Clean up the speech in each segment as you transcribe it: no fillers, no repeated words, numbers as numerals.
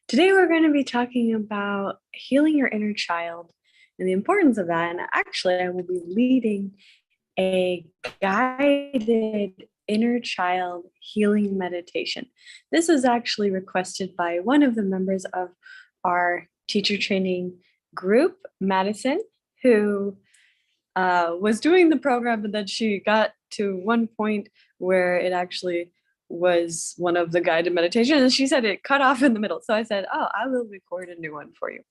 Today, we're going to be talking about healing your inner child and the importance of that. And actually, I will be leading a guided inner child healing meditation. This was actually requested by one of the members of our teacher training group, Madison, who was doing the program, but then she got to one point where it actually was one of the guided meditations, and she said it cut off in the middle. So I said, "Oh, I will record a new one for you."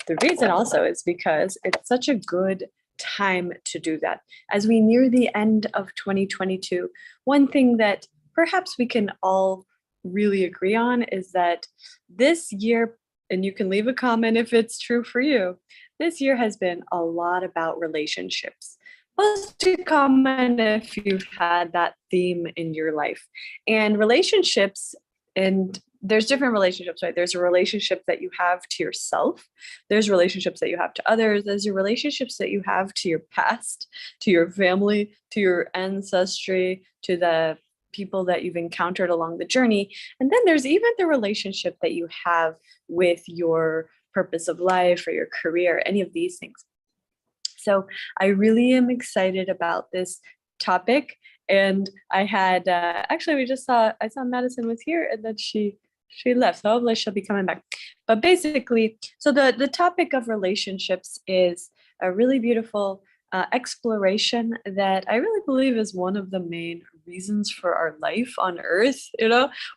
The reason also is because it's such a good time to do that. As we near the end of 2022, one thing that perhaps we can all really agree on is that this year, and you can leave a comment if it's true for you, this year has been a lot about relationships. Post a comment if you've had that theme in your life. And relationships, and there's different relationships, right? There's a relationship that you have to yourself. There's relationships that you have to others. There's your relationships that you have to your past, to your family, to your ancestry, to the people that you've encountered along the journey. And then there's even the relationship that you have with your purpose of life or your career, any of these things. So I really am excited about this topic. And I had actually I saw Madison was here, and then she left. So hopefully she'll be coming back. But basically, so the topic of relationships is a really beautiful exploration that I really believe is one of the main reasons for our life on Earth.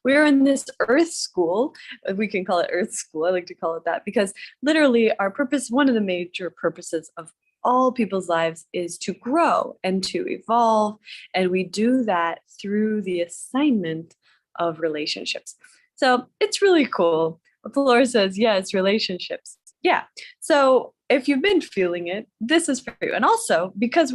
We're in this Earth school. We can call it Earth school. I like to call it that because literally our purpose, one of the major purposes of all people's lives, is to grow and to evolve. And we do that through the assignment of relationships. So it's really cool. Flora says, yes, relationships. Yeah. So if you've been feeling it, this is for you. And also because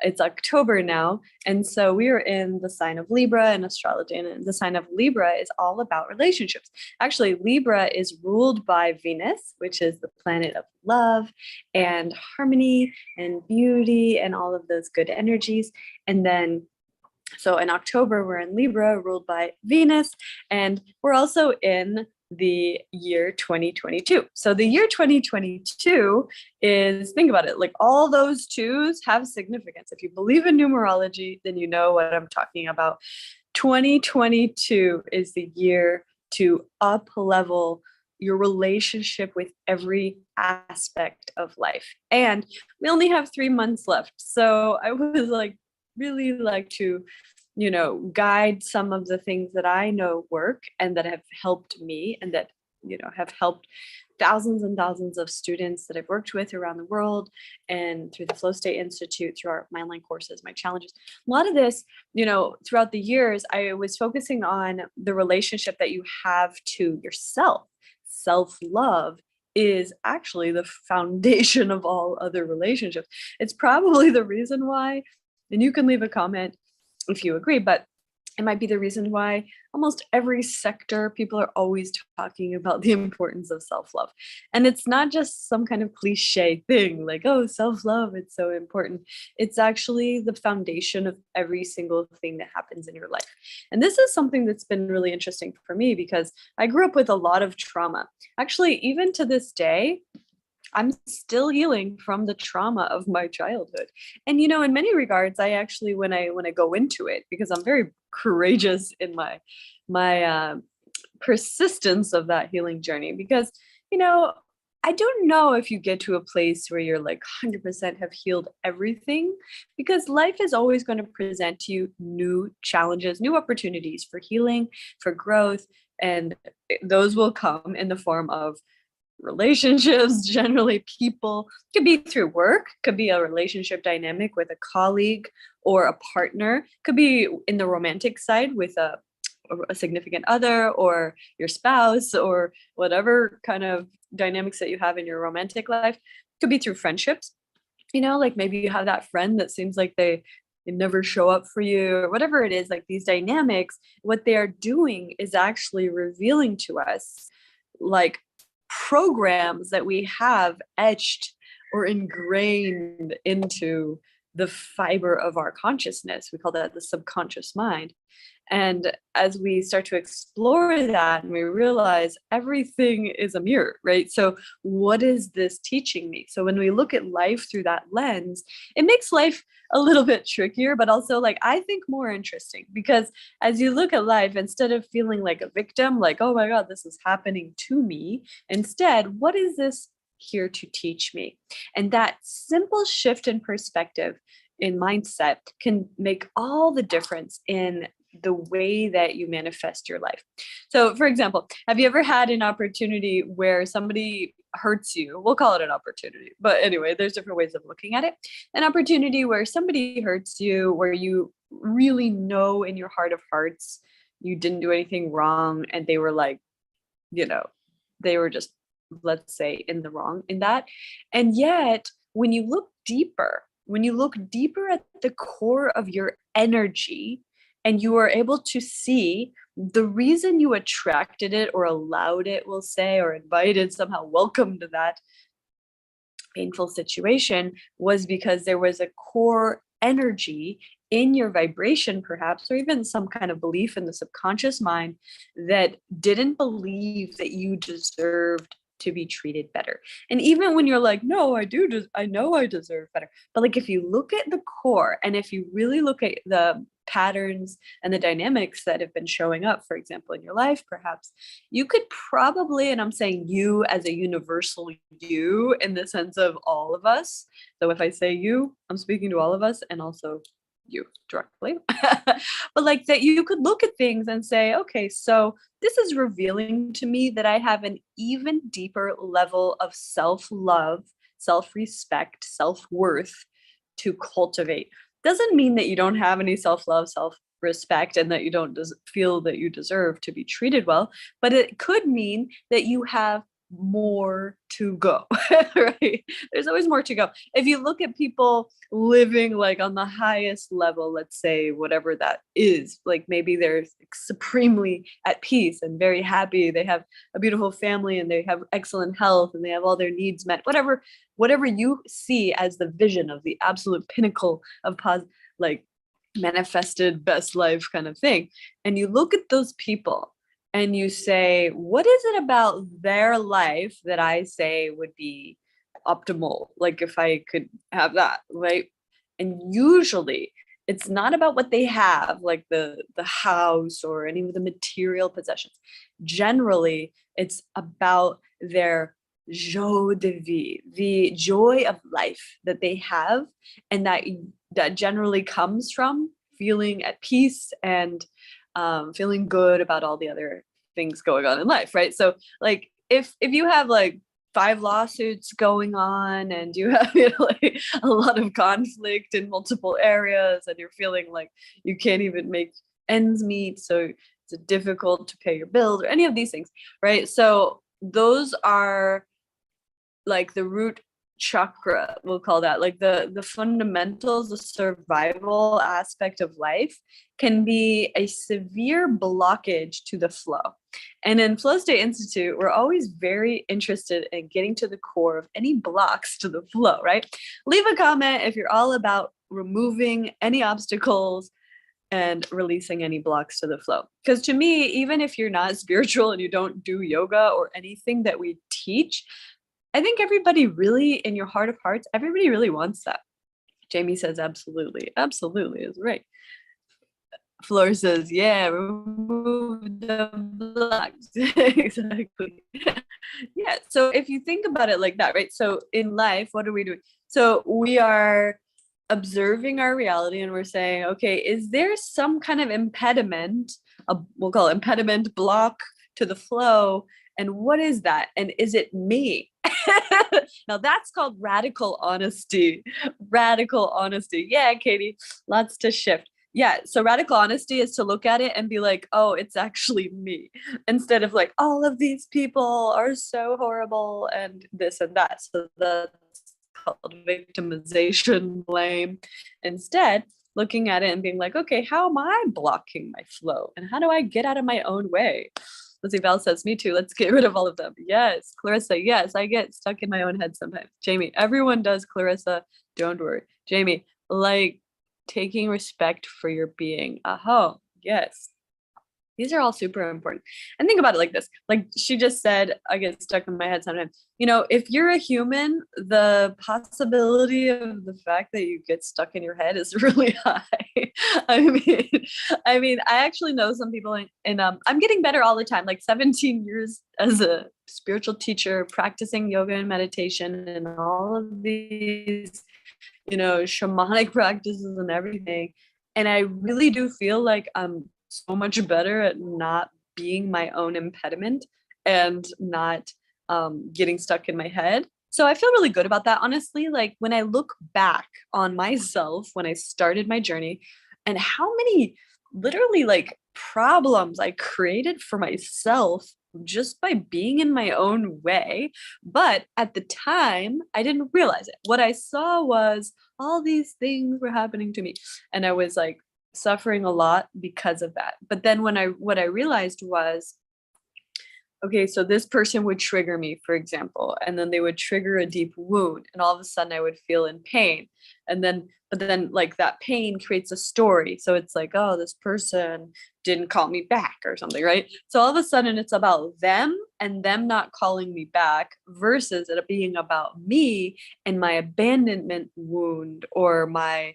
it's October now. And so we are in the sign of Libra in astrology. And the sign of Libra is all about relationships. Actually, Libra is ruled by Venus, which is the planet of love and harmony and beauty and all of those good energies. And then so in October, we're in Libra, ruled by Venus, and we're also in the year 2022. So the year 2022 is, think about it, like all those twos have significance. If you believe in numerology, then you know what I'm talking about. 2022 is the year to up level your relationship with every aspect of life. And we only have 3 months left. So I was really like to guide some of the things that I know work and that have helped me and that have helped thousands and thousands of students that I've worked with around the world and through the Flow State Institute, through my online courses, my challenges. A lot of this, throughout the years, I was focusing on the relationship that you have to yourself. Self-love is actually the foundation of all other relationships. It's probably the reason why, and you can leave a comment if you agree, but it might be the reason why almost every sector people are always talking about the importance of self-love. And it's not just some kind of cliche thing like, oh, self-love, it's so important. It's actually the foundation of every single thing that happens in your life. And this is something that's been really interesting for me because I grew up with a lot of trauma. Actually, even to this day, I'm still healing from the trauma of my childhood. And in many regards, I actually when I go into it, because I'm very courageous in my persistence of that healing journey, because I don't know if you get to a place where you're like 100% have healed everything, because life is always going to present to you new challenges, new opportunities for healing, for growth, and those will come in the form of relationships, generally people. Could be through work, could be a relationship dynamic with a colleague or a partner, could be in the romantic side with a significant other or your spouse or whatever kind of dynamics that you have in your romantic life. Could be through friendships, like maybe you have that friend that seems like they never show up for you or whatever it is. Like these dynamics, what they are doing is actually revealing to us like programs that we have etched or ingrained into the fiber of our consciousness. We call that the subconscious mind. And as we start to explore that and we realize everything is a mirror, right? So, what is this teaching me? So, when we look at life through that lens, it makes life a little bit trickier, but also, like, I think more interesting because as you look at life, instead of feeling like a victim, like, oh my God, this is happening to me, instead, what is this here to teach me? And that simple shift in perspective, in mindset, can make all the difference in the way that you manifest your life. So, for example, have you ever had an opportunity where somebody hurts you? We'll call it an opportunity. But anyway, there's different ways of looking at it. An opportunity where somebody hurts you, where you really know in your heart of hearts you didn't do anything wrong, and they were like, you know, they were just, let's say, in the wrong in that. And yet, when you look deeper at the core of your energy, and you are able to see the reason you attracted it or allowed it, we'll say, or invited, somehow welcomed that painful situation, was because there was a core energy in your vibration, perhaps, or even some kind of belief in the subconscious mind that didn't believe that you deserved to be treated better. And even when you're like, no, I know I deserve better. But like, if you look at the core and if you really look at the patterns and the dynamics that have been showing up, for example, in your life, perhaps you could probably, and I'm saying you as a universal you in the sense of all of us. So if I say you, I'm speaking to all of us and also you directly. But like that, you could look at things and say, okay, so this is revealing to me that I have an even deeper level of self love, self respect, self worth to cultivate. Doesn't mean that you don't have any self love, self respect, and that you don't feel that you deserve to be treated well, but it could mean that you have more to go. Right? There's always more to go. If you look at people living like on the highest level, let's say whatever that is, like maybe they're supremely at peace and very happy, they have a beautiful family and they have excellent health and they have all their needs met, whatever you see as the vision of the absolute pinnacle of like manifested best life kind of thing, and you look at those people and you say, what is it about their life that I say would be optimal? Like if I could have that, right? And usually it's not about what they have, like the house or any of the material possessions. Generally, it's about their joie de vie, the joy of life that they have, and that generally comes from feeling at peace and feeling good about all the other things going on in life, right? So, like, if you have like 5 lawsuits going on and you have like a lot of conflict in multiple areas, and you're feeling like you can't even make ends meet, so it's difficult to pay your bills or any of these things, right? So those are like the root chakra, we'll call that, like the fundamentals, the survival aspect of life can be a severe blockage to the flow. And in Flow State Institute, we're always very interested in getting to the core of any blocks to the flow, right? Leave a comment if you're all about removing any obstacles and releasing any blocks to the flow. Because to me, even if you're not spiritual and you don't do yoga or anything that we teach, I think everybody really, in your heart of hearts, everybody really wants that. Jamie says, absolutely. Absolutely is right. Fleur says, yeah, remove the blocks. Exactly. Yeah. So if you think about it like that, right? So in life, what are we doing? So we are observing our reality and we're saying, okay, is there some kind of impediment, we'll call it impediment, block to the flow? And what is that? And is it me? Now that's called radical honesty. Radical honesty. Yeah, Katie, lots to shift. Yeah, so radical honesty is to look at it and be like, oh, it's actually me, instead of like, all of these people are so horrible and this and that. So that's called victimization, blame. Instead, looking at it and being like, okay, how am I blocking my flow? And how do I get out of my own way? Let's see, Val says, me too. Let's get rid of all of them. Yes. Clarissa, yes, I get stuck in my own head sometimes. Jamie, everyone does, Clarissa. Don't worry. Jamie, like taking respect for your being. Yes. These are all super important. And think about it like this. Like she just said, I get stuck in my head sometimes. If you're a human, the possibility of the fact that you get stuck in your head is really high. I mean, I actually know some people and I'm getting better all the time, like 17 years as a spiritual teacher, practicing yoga and meditation and all of these, shamanic practices and everything. And I really do feel like I'm so much better at not being my own impediment and not getting stuck in my head. So I feel really good about that. Honestly, like when I look back on myself when I started my journey and how many literally like problems I created for myself just by being in my own way. But at the time, I didn't realize it. What I saw was all these things were happening to me. And I was like, suffering a lot because of that. But then what I realized was, okay, so this person would trigger me, for example, and then they would trigger a deep wound, and all of a sudden I would feel in pain. But then like that pain creates a story. So it's like, oh, this person didn't call me back or something, right? So all of a sudden it's about them and them not calling me back versus it being about me and my abandonment wound or my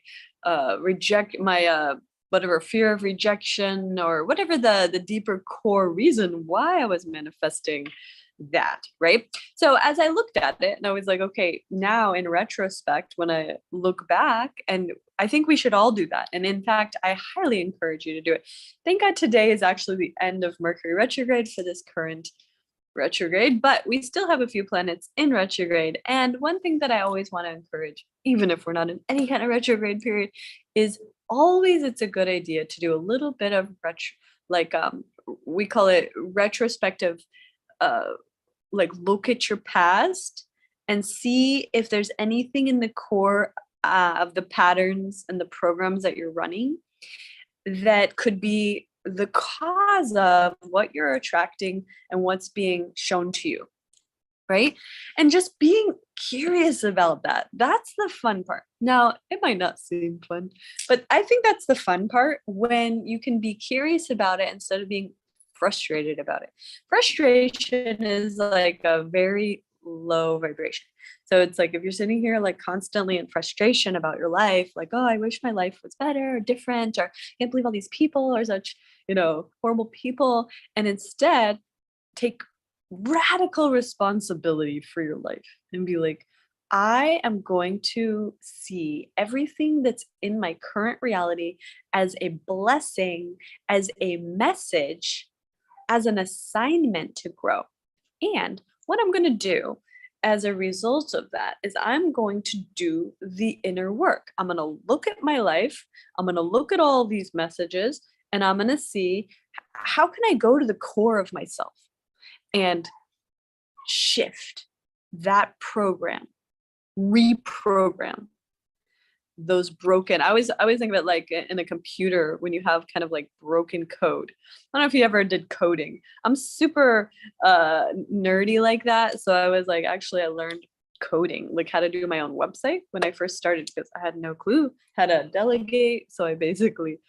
whatever fear of rejection or whatever the deeper core reason why I was manifesting that, right? So as I looked at it and I was like, okay, now in retrospect, when I look back, and I think we should all do that. And in fact, I highly encourage you to do it. Thank God today is actually the end of Mercury retrograde for this current retrograde, but we still have a few planets in retrograde. And one thing that I always want to encourage, even if we're not in any kind of retrograde period, is always it's a good idea to do a little bit of we call it retrospective, like look at your past and see if there's anything in the core of the patterns and the programs that you're running that could be the cause of what you're attracting and what's being shown to you, right? And just being curious about that. That's the fun part. Now, it might not seem fun, but I think that's the fun part when you can be curious about it instead of being frustrated about it. Frustration is like a very low vibration. So it's like if you're sitting here like constantly in frustration about your life, like, oh, I wish my life was better or different, or I can't believe all these people are such, horrible people. And instead take radical responsibility for your life and be like, I am going to see everything that's in my current reality as a blessing, as a message, as an assignment to grow. And what I'm going to do as a result of that is I'm going to do the inner work. I'm going to look at my life. I'm going to look at all these messages and I'm going to see how can I go to the core of myself and shift that program, reprogram those broken. I always think of it like in a computer when you have kind of like broken code. I don't know if you ever did coding. I'm super nerdy like that. So I was like, actually I learned coding, like how to do my own website when I first started because I had no clue how to delegate. So I basically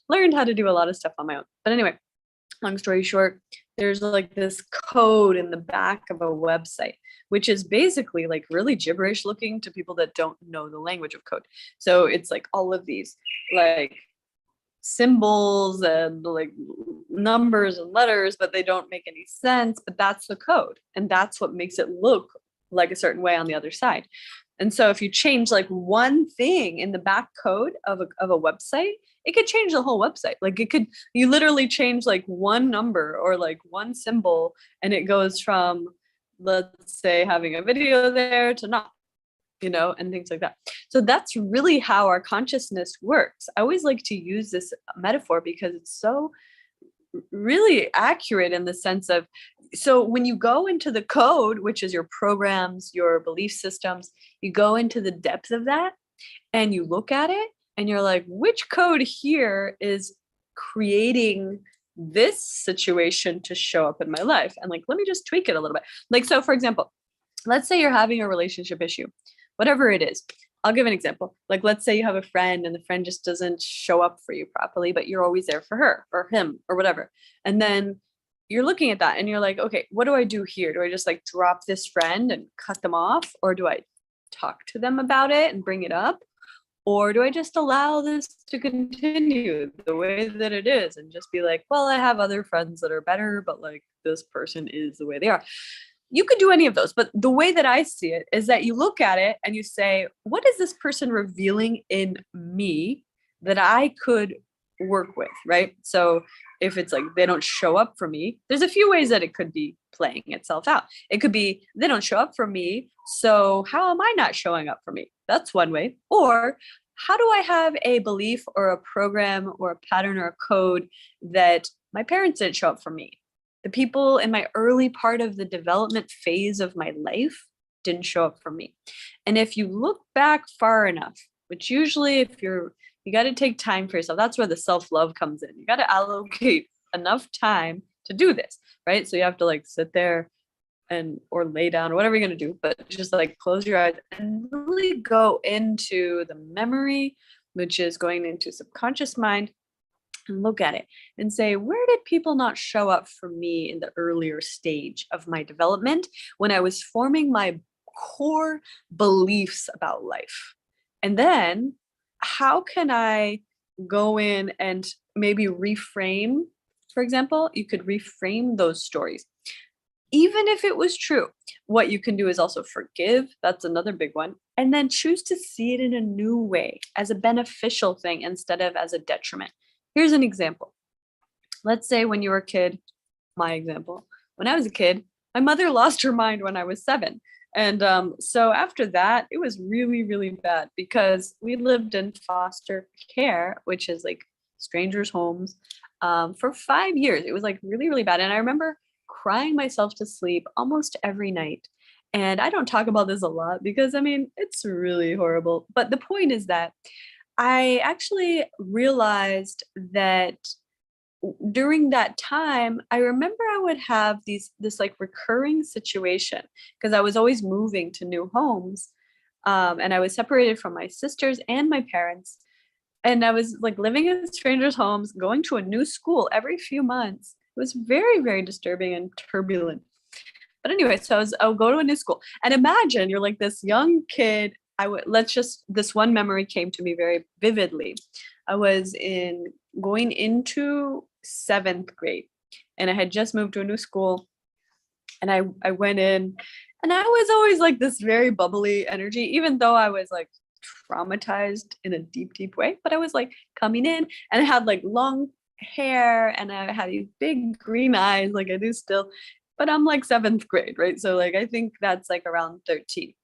learned how to do a lot of stuff on my own. But anyway, long story short, there's like this code in the back of a website, which is basically like really gibberish looking to people that don't know the language of code. So it's like all of these like symbols and like numbers and letters, but they don't make any sense. But that's the code. And that's what makes it look like a certain way on the other side. And so if you change like one thing in the back code of a website, it could change the whole website. Like you literally change like one number or like one symbol and it goes from, let's say, having a video there to not, and things like that. So that's really how our consciousness works. I always like to use this metaphor because it's so really accurate in the sense of, so when you go into the code, which is your programs, your belief systems, you go into the depth of that and you look at it and you're like, which code here is creating this situation to show up in my life? And like, let me just tweak it a little bit. Like, so for example, let's say you're having a relationship issue, whatever it is. I'll give an example. Like, let's say you have a friend and the friend just doesn't show up for you properly, but you're always there for her or him or whatever. And then you're looking at that and you're like, okay, what do I do here? Do I just like drop this friend and cut them off? Or do I talk to them about it and bring it up? Or do I just allow this to continue the way that it is and just be like, well, I have other friends that are better, but like this person is the way they are. You could do any of those, but the way that I see it is that you look at it and you say, what is this person revealing in me that I could work with, right? So if it's like they don't show up for me, there's a few ways that it could be playing itself out. It could be they don't show up for me, so how am I not showing up for me? That's one way. Or how do I have a belief or a program or a pattern or a code that my parents didn't show up for me? The people in my early part of the development phase of my life didn't show up for me. And if you look back far enough, which usually if you got to take time for yourself, that's where the self-love comes in. You got to allocate enough time to do this, right? So you have to like sit there and or lay down or whatever you're going to do, but just like close your eyes and really go into the memory, which is going into subconscious mind, and look at it and say, where did people not show up for me in the earlier stage of my development when I was forming my core beliefs about life? And then how can I go in and maybe reframe? For example, you could reframe those stories. Even if it was true, what you can do is also forgive. That's another big one. And then choose to see it in a new way as a beneficial thing instead of as a detriment. Here's an example. Let's say when you were a kid, my example, when I was a kid, my mother lost her mind when I was 7. And so after that, it was really, really bad because we lived in foster care, which is like strangers' homes, for 5 years. It was like really, really bad. And I remember crying myself to sleep almost every night. And I don't talk about this a lot because I mean, it's really horrible. But the point is that I actually realized that during that time, I remember I would have this like recurring situation because I was always moving to new homes, and I was separated from my sisters and my parents, and I was like living in strangers' homes, going to a new school every few months. It was very, very disturbing and turbulent. But anyway, so I'll go to a new school and imagine you're like this young kid. This one memory came to me very vividly. I was going into 7th grade and I had just moved to a new school and I went in and I was always like this very bubbly energy, even though I was like traumatized in a deep, deep way, but I was like coming in and I had like long hair and I had these big green eyes like I do still, but I'm like 7th grade, right? So like I think that's like around 13.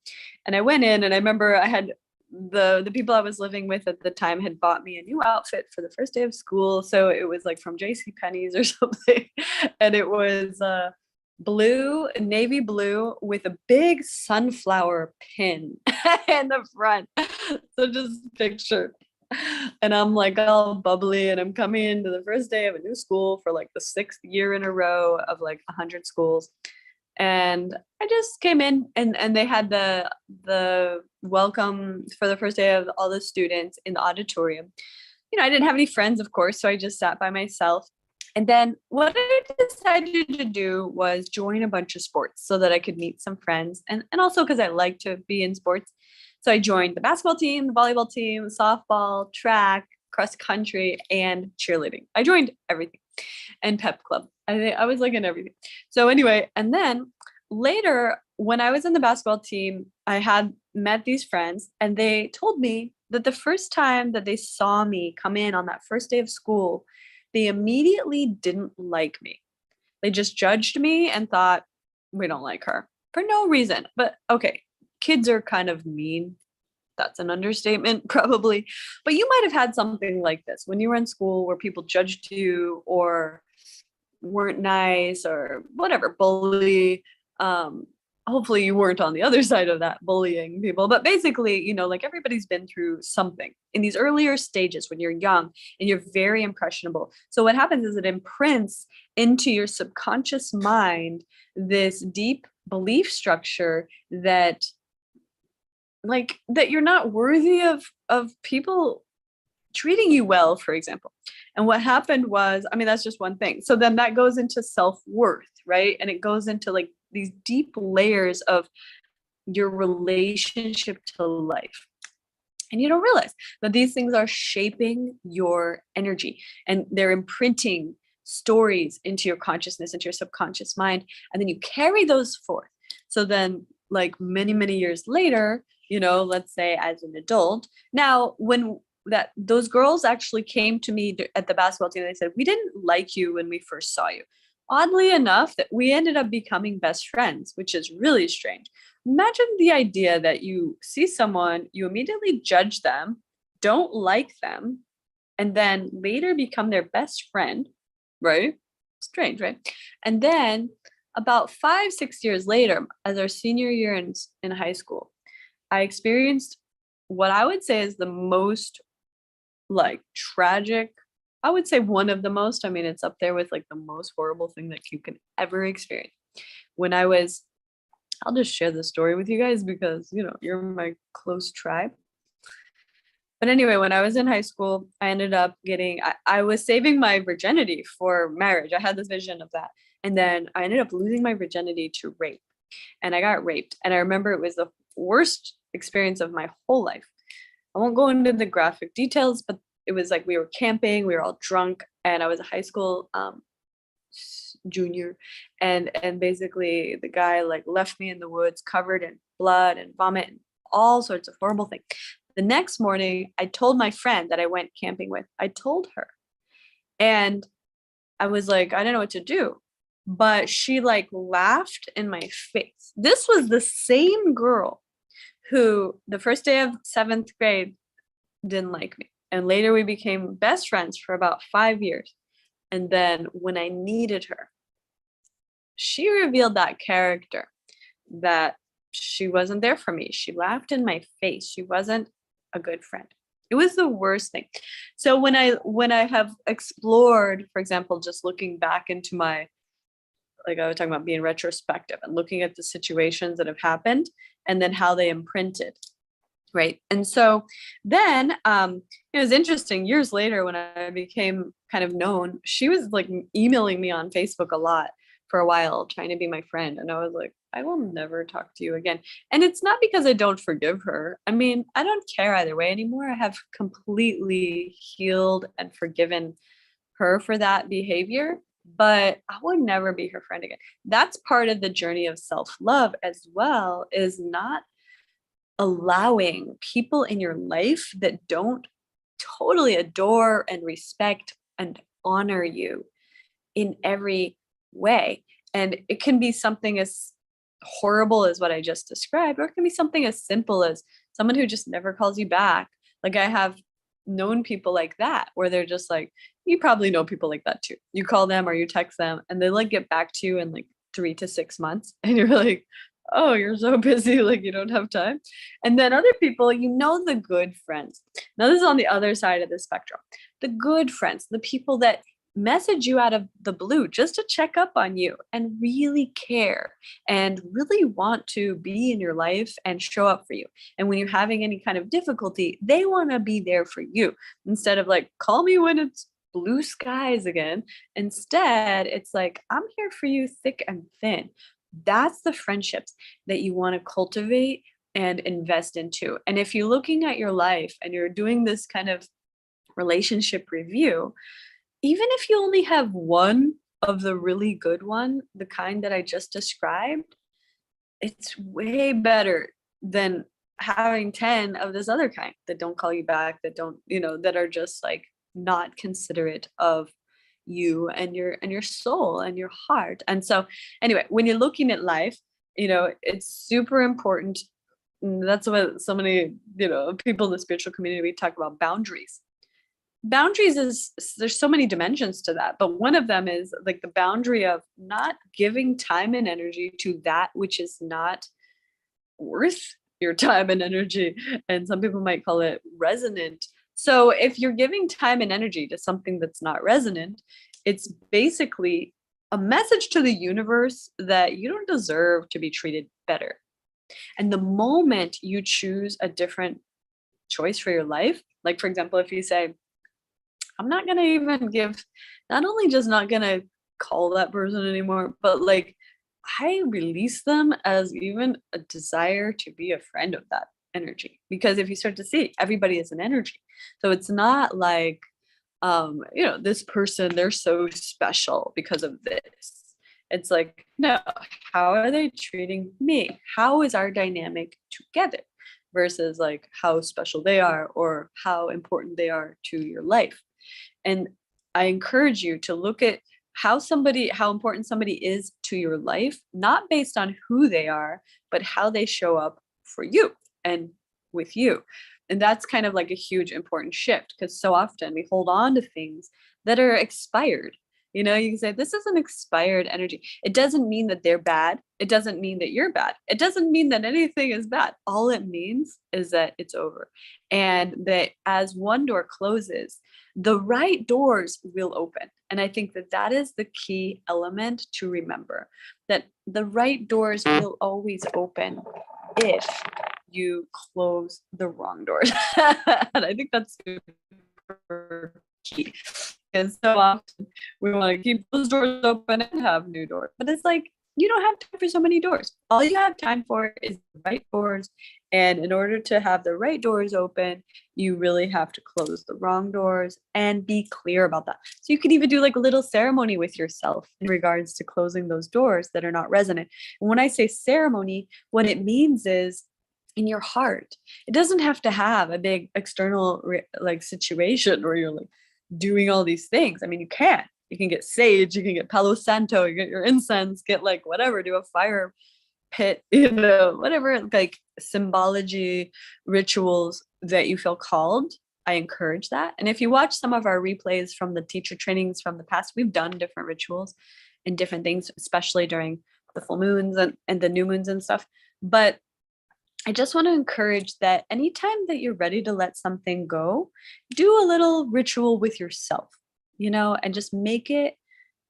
And I went in and I remember I had the people I was living with at the time had bought me a new outfit for the first day of school. So it was like from JC Penney's or something. And it was navy blue with a big sunflower pin in the front. So just picture. And I'm like all bubbly and I'm coming into the first day of a new school for like the 6th year in a row of like 100 schools. And I just came in and they had the welcome for the first day of all the students in the auditorium. You know, I didn't have any friends, of course, so I just sat by myself. And then what I decided to do was join a bunch of sports so that I could meet some friends and also because I like to be in sports. So I joined the basketball team, the volleyball team, softball, track, cross country, and cheerleading. I joined everything and pep club. I was like in everything. So anyway, and then later when I was in the basketball team, I had met these friends and they told me that the first time that they saw me come in on that first day of school, they immediately didn't like me. They just judged me and thought, we don't like her for no reason. But okay, kids are kind of mean. That's an understatement, probably. But you might have had something like this when you were in school where people judged you or weren't nice or whatever, bully. Hopefully you weren't on the other side of that bullying people, but basically, you know, like everybody's been through something in these earlier stages when you're young and you're very impressionable. So what happens is it imprints into your subconscious mind this deep belief structure that like that you're not worthy of people treating you well, for example. And what happened was, I mean, that's just one thing. So then that goes into self-worth, right? And it goes into like these deep layers of your relationship to life. And you don't realize that these things are shaping your energy and they're imprinting stories into your consciousness, into your subconscious mind. And then you carry those forth. So then, like many, many years later, let's say as an adult, now when that those girls actually came to me at the basketball team, they said, we didn't like you when we first saw you. Oddly enough, that we ended up becoming best friends, which is really strange. Imagine the idea that you see someone, you immediately judge them, don't like them, and then later become their best friend, right? Strange, right? And then about 5, 6 years later, as our senior year in high school, I experienced what I would say is the most like tragic, I would say one of the most, I mean, it's up there with like the most horrible thing that you can ever experience. When I'll just share the story with you guys because, you're my close tribe. But anyway, when I was in high school, I ended up I was saving my virginity for marriage. I had this vision of that. And then I ended up losing my virginity to rape. And I got raped. And I remember it was the worst experience of my whole life. I won't go into the graphic details, but it was like we were camping, we were all drunk, and I was a high school junior, and basically the guy like left me in the woods covered in blood and vomit and all sorts of horrible things. The next morning, I told my friend that I went camping with. I told her, and I was like, I didn't know what to do, but she like laughed in my face. This was the same girl who the first day of 7th grade didn't like me, and later we became best friends for about 5 years. And then when I needed her, she revealed that character, that she wasn't there for me. She laughed in my face. She wasn't a good friend. It was the worst thing. So when I have explored, for example, just looking back into my, like I was talking about being retrospective and looking at the situations that have happened and then how they imprinted. Right. And so then it was interesting. Years later, when I became kind of known, she was like emailing me on Facebook a lot for a while, trying to be my friend. And I was like, I will never talk to you again. And it's not because I don't forgive her. I mean, I don't care either way anymore. I have completely healed and forgiven her for that behavior, but I would never be her friend again. That's part of the journey of self-love as well, is not allowing people in your life that don't totally adore and respect and honor you in every way. And it can be something as horrible as what I just described, or it can be something as simple as someone who just never calls you back. Like I have known people like that, where they're just like, you probably know people like that too. You call them or you text them and they like get back to you in like 3 to 6 months. And you're like, oh, you're so busy, like you don't have time. And then other people, the good friends. Now, this is on the other side of the spectrum. The good friends, the people that message you out of the blue just to check up on you and really care and really want to be in your life and show up for you. And when you're having any kind of difficulty, they want to be there for you instead of like, call me when it's blue skies again. Instead, it's like, I'm here for you thick and thin. That's the friendships that you want to cultivate and invest into. And if you're looking at your life and you're doing this kind of relationship review, even if you only have one of the really good one, the kind that I just described, it's way better than having 10 of this other kind that don't call you back, that don't, that are just like not considerate of you and your soul and your heart. And so anyway, when you're looking at life, it's super important. That's what so many, people in the spiritual community, we talk about boundaries. Boundaries is, there's so many dimensions to that, but one of them is like the boundary of not giving time and energy to that which is not worth your time and energy. And some people might call it resonant. So if you're giving time and energy to something that's not resonant, it's basically a message to the universe that you don't deserve to be treated better. And the moment you choose a different choice for your life, like for example, if you say, I'm not gonna even give, not only just not gonna call that person anymore, but like I release them as even a desire to be a friend of that energy. Because if you start to see, everybody is an energy. So it's not like, this person, they're so special because of this. It's like, no, how are they treating me? How is our dynamic together? Versus like how special they are or how important they are to your life. And I encourage you to look at how important somebody is to your life, not based on who they are, but how they show up for you and with you. And that's kind of like a huge important shift, because so often we hold on to things that are expired. You know, you can say, this is an expired energy. It doesn't mean that they're bad. It doesn't mean that you're bad. It doesn't mean that anything is bad. All it means is that it's over. And that as one door closes, the right doors will open. And I think that that is the key element to remember, that the right doors will always open if you close the wrong doors. And I think that's super key. Because so often we want to keep those doors open and have new doors. But it's like, you don't have time for so many doors. All you have time for is the right doors. And in order to have the right doors open, you really have to close the wrong doors and be clear about that. So you could even do like a little ceremony with yourself in regards to closing those doors that are not resonant. And when I say ceremony, what it means is in your heart. It doesn't have to have a big external like situation where you're like doing all these things. I mean, you can. You can get sage, you can get Palo Santo, you get your incense, get like whatever, do a fire pit, whatever, like symbology, rituals that you feel called. I encourage that. And if you watch some of our replays from the teacher trainings from the past, we've done different rituals and different things, especially during the full moons and the new moons and stuff. But I just want to encourage that anytime that you're ready to let something go, do a little ritual with yourself, and just make it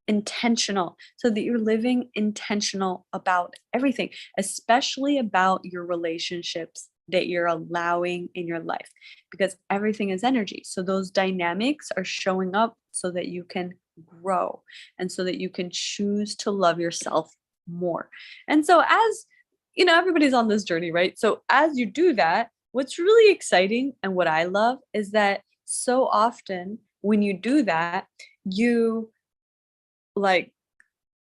intentional so that you're living intentional about everything, especially about your relationships that you're allowing in your life, because everything is energy. So those dynamics are showing up so that you can grow and so that you can choose to love yourself more. And so as everybody's on this journey, right? So as you do that, what's really exciting and what I love is that so often when you do that, you like,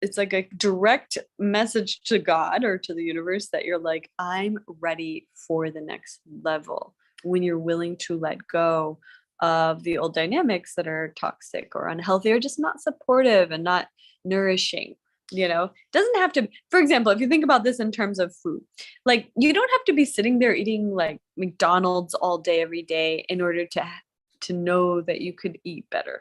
it's like a direct message to God or to the universe that you're like, I'm ready for the next level, when you're willing to let go of the old dynamics that are toxic or unhealthy or just not supportive and not nourishing. Doesn't have to, for example, if you think about this in terms of food, like you don't have to be sitting there eating like McDonald's all day every day in order to know that you could eat better.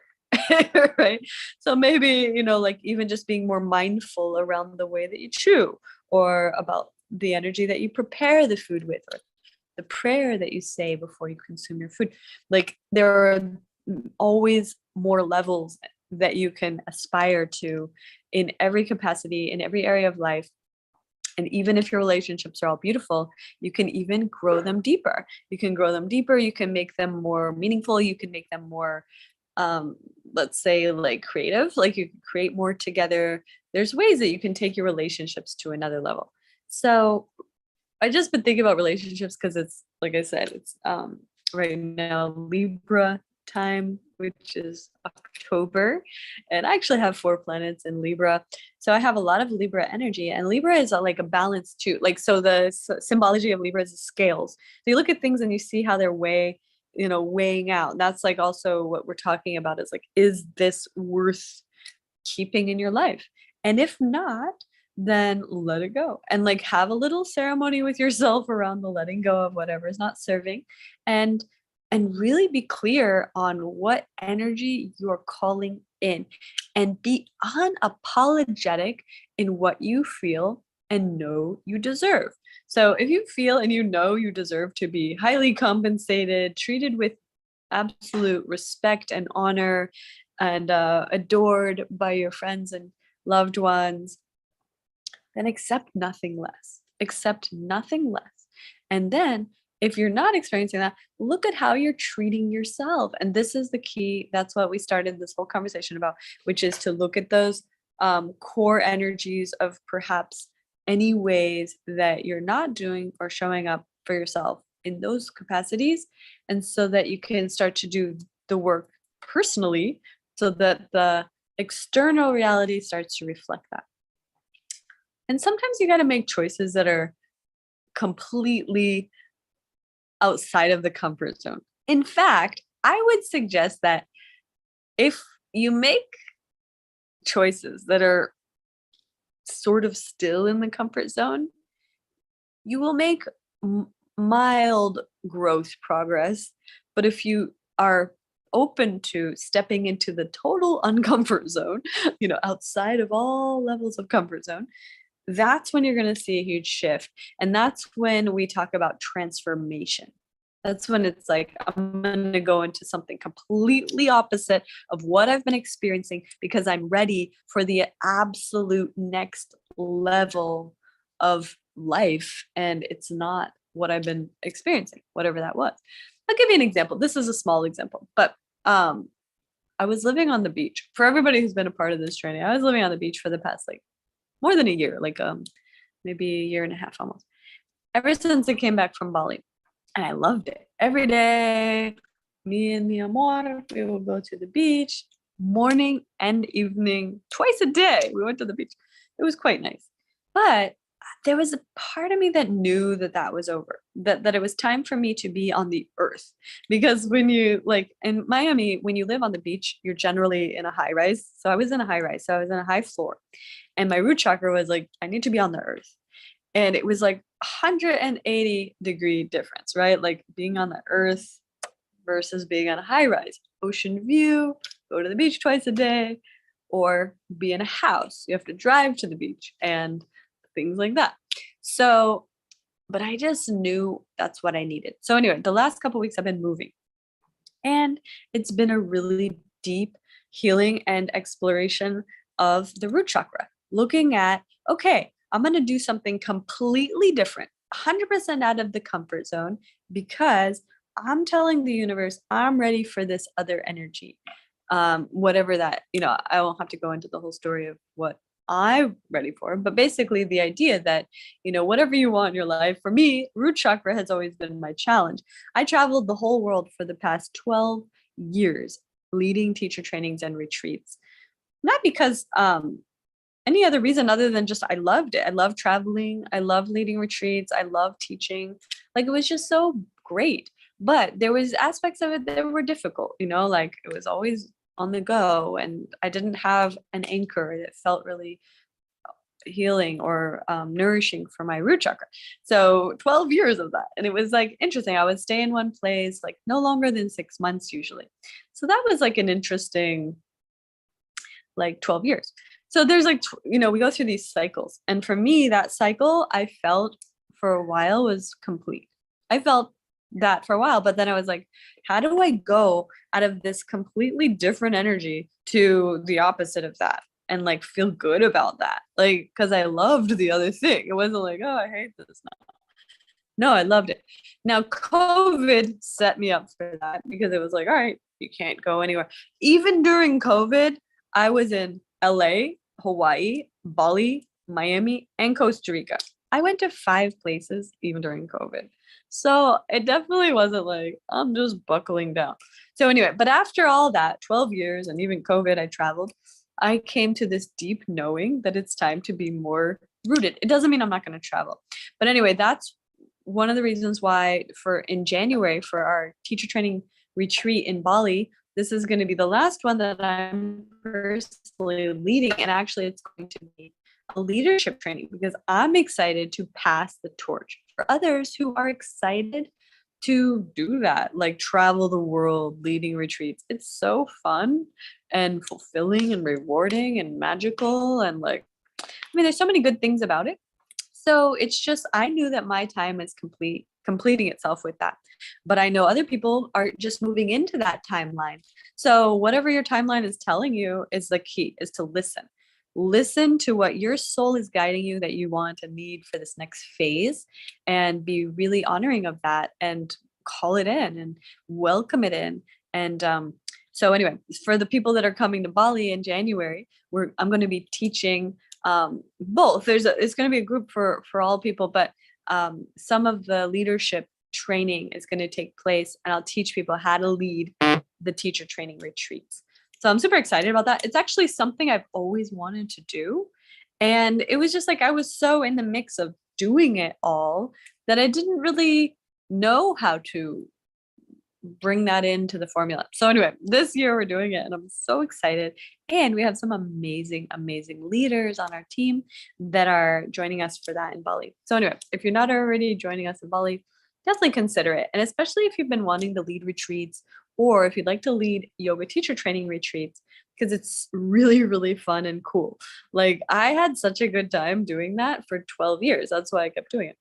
Right? So maybe, like even just being more mindful around the way that you chew, or about the energy that you prepare the food with, or the prayer that you say before you consume your food. Like there are always more levels that you can aspire to in every capacity, in every area of life. And even if your relationships are all beautiful, you can even grow them deeper. You can grow them deeper. You can make them more meaningful. You can make them more, let's say, like creative. Like you can create more together. There's ways that you can take your relationships to another level. So I just been thinking about relationships because it's, like I said, it's right now Libra time, which is October, and I actually have 4 planets in Libra, so I have a lot of Libra energy, and Libra is like a balance too. Like, so the symbology of Libra is scales. So you look at things and you see how they're weighing out. That's like also what we're talking about, is like, is this worth keeping in your life? And if not, then let it go, and like have a little ceremony with yourself around the letting go of whatever is not serving, and really be clear on what energy you're calling in, and be unapologetic in what you feel and know you deserve. So if you feel and you deserve to be highly compensated, treated with absolute respect and honor, and adored by your friends and loved ones, then accept nothing less. accept nothing less. And then if you're not experiencing that, look at how you're treating yourself. And this is the key. That's what we started this whole conversation about, which is to look at those core energies of perhaps any ways that you're not doing or showing up for yourself in those capacities. And so that you can start to do the work personally so that the external reality starts to reflect that. And sometimes you got to make choices that are completely outside of the comfort zone. In fact, I would suggest that if you make choices that are sort of still in the comfort zone, you will make mild growth progress. But if you are open to stepping into the total uncomfort zone, outside of all levels of comfort zone, that's when you're going to see a huge shift. And that's when we talk about transformation. That's when it's like, I'm going to go into something completely opposite of what I've been experiencing because I'm ready for the absolute next level of life. And it's not what I've been experiencing, whatever that was. I'll give you an example. This is a small example, but I was living on the beach. For everybody who's been a part of this training, I was living on the beach for the past more than a year, maybe a year and a half almost, ever since I came back from Bali. And I loved it. Every day, me and mi amor, we would go to the beach, morning and evening, twice a day. We went to the beach. It was quite nice. But there was a part of me that knew that was over, that it was time for me to be on the earth. Because when you, in Miami, when you live on the beach, you're generally in a high rise. So I was in a high rise. So I was in a high floor. And my root chakra was I need to be on the earth. And it was 180-degree difference, right? Being on the earth versus being on a high rise. Ocean view, go to the beach twice a day, or be in a house. You have to drive to the beach and things like that. So, but I just knew that's what I needed. So anyway, the last couple of weeks I've been moving. And it's been a really deep healing and exploration of the root chakra. Looking at, okay, I'm going to do something completely different, 100% out of the comfort zone, because I'm telling the universe I'm ready for this other energy. Whatever that, I won't have to go into the whole story of what I'm ready for, but basically the idea that, whatever you want in your life, for me, root chakra has always been my challenge. I traveled the whole world for the past 12 years, leading teacher trainings and retreats. Not because any other reason other than just I loved it. I love traveling. I love leading retreats. I love teaching. It was just so great. But there was aspects of it that were difficult, it was always on the go, and I didn't have an anchor that felt really healing or nourishing for my root chakra. So 12 years of that. And it was interesting. I would stay in one place, no longer than 6 months usually. So that was an interesting, 12 years. So there's we go through these cycles. And for me, that cycle I felt for a while was complete. I felt that for a while, but then I was how do I go out of this completely different energy to the opposite of that and feel good about that? Because I loved the other thing. It wasn't oh, I hate this now. No, I loved it. Now, COVID set me up for that because it was all right, you can't go anywhere. Even during COVID, I was in LA, Hawaii, Bali, Miami, and Costa Rica. I went to 5 places even during COVID. So it definitely wasn't I'm just buckling down. So anyway, but after all that, 12 years and even COVID, I traveled, I came to this deep knowing that it's time to be more rooted. It doesn't mean I'm not going to travel. But anyway, that's one of the reasons why in January for our teacher training retreat in Bali, this is going to be the last one that I'm personally leading. And actually it's going to be a leadership training because I'm excited to pass the torch for others who are excited to do that, travel the world, leading retreats. It's so fun and fulfilling and rewarding and magical. And there's so many good things about it. So it's just, I knew that my time is completing itself with that. But I know other people are just moving into that timeline. So whatever your timeline is telling you is the key, is to listen. listen to what your soul is guiding you that you want to need for this next phase, and be really honoring of that, and call it in and welcome it in. And so anyway, for the people that are coming to Bali in January, I'm going to be teaching both. It's going to be a group for all people, but some of the leadership training is going to take place, and I'll teach people how to lead the teacher training retreats. So I'm super excited about that. It's actually something I've always wanted to do. And it was just like I was so in the mix of doing it all that I didn't really know how to bring that into the formula. So anyway, this year we're doing it and I'm so excited. And we have some amazing, amazing leaders on our team that are joining us for that in Bali. So anyway, if you're not already joining us in Bali, definitely consider it. And especially if you've been wanting to lead retreats, or if you'd like to lead yoga teacher training retreats, because it's really, really fun and cool. Like I had such a good time doing that for 12 years. That's why I kept doing it.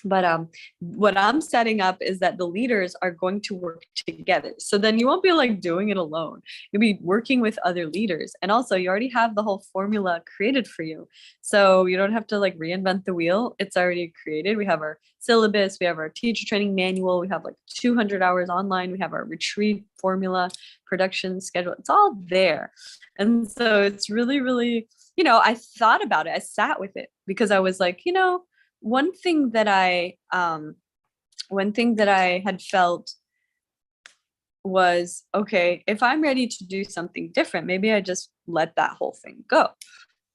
But what I'm setting up is that the leaders are going to work together. So then you won't be like doing it alone. You'll be working with other leaders. And also you already have the whole formula created for you. So you don't have to like reinvent the wheel. It's already created. We have our syllabus, we have our teacher training manual, we have like 200 hours online, we have our retreat formula, production schedule. It's all there. And so it's really, really, I thought about it. I sat with it because I was like, one thing that I had felt was, okay, if I'm ready to do something different, maybe I just let that whole thing go.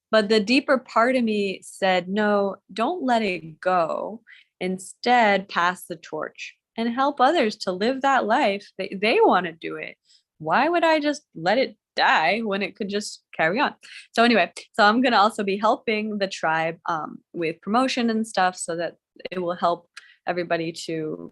But the deeper part of me said, no, don't let it go. Instead, pass the torch and help others to live that life. They want to do it. Why would I just let it die when it could just carry on? So anyway, so I'm going to also be helping the tribe with promotion and stuff so that it will help everybody to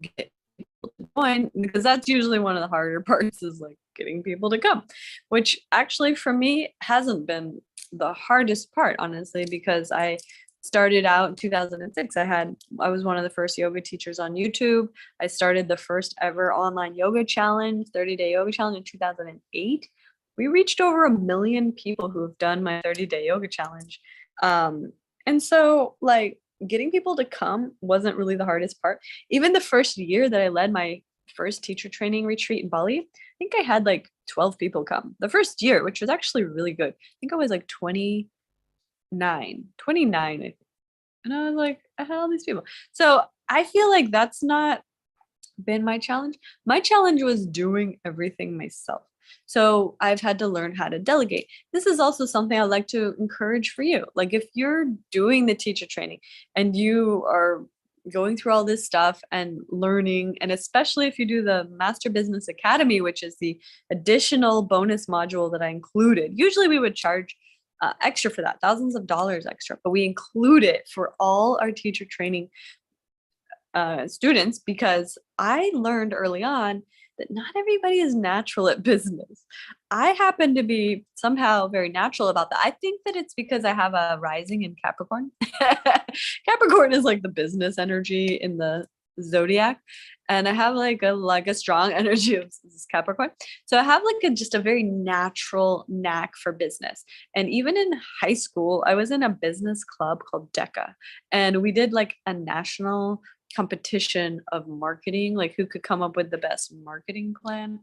get people to join, because that's usually one of the harder parts, is like getting people to come, which actually for me hasn't been the hardest part, honestly, because I started out in 2006. I was one of the first yoga teachers on YouTube. I started the first ever online yoga challenge, 30-day yoga challenge in 2008. We reached over 1 million people who have done my 30-day yoga challenge. And so like getting people to come wasn't really the hardest part. Even the first year that I led my first teacher training retreat in Bali, I think I had like 12 people come the first year, which was actually really good. I think I was like 29, I think. And I was like, I had all these people. So I feel like that's not been my challenge. My challenge was doing everything myself. So I've had to learn how to delegate. This is also something I'd like to encourage for you. Like if you're doing the teacher training and you are going through all this stuff and learning, and especially if you do the Master Business Academy, which is the additional bonus module that I included. Usually we would charge extra for that, thousands of dollars extra, but we include it for all our teacher training students, because I learned early on that not everybody is natural at business. I happen to be somehow very natural about that. I think that it's because I have a rising in Capricorn. Capricorn is like the business energy in the zodiac, and I have like a strong energy of Capricorn. So I have like just a very natural knack for business. And even in high school, I was in a business club called DECA, and we did like a national competition of marketing, like who could come up with the best marketing plan.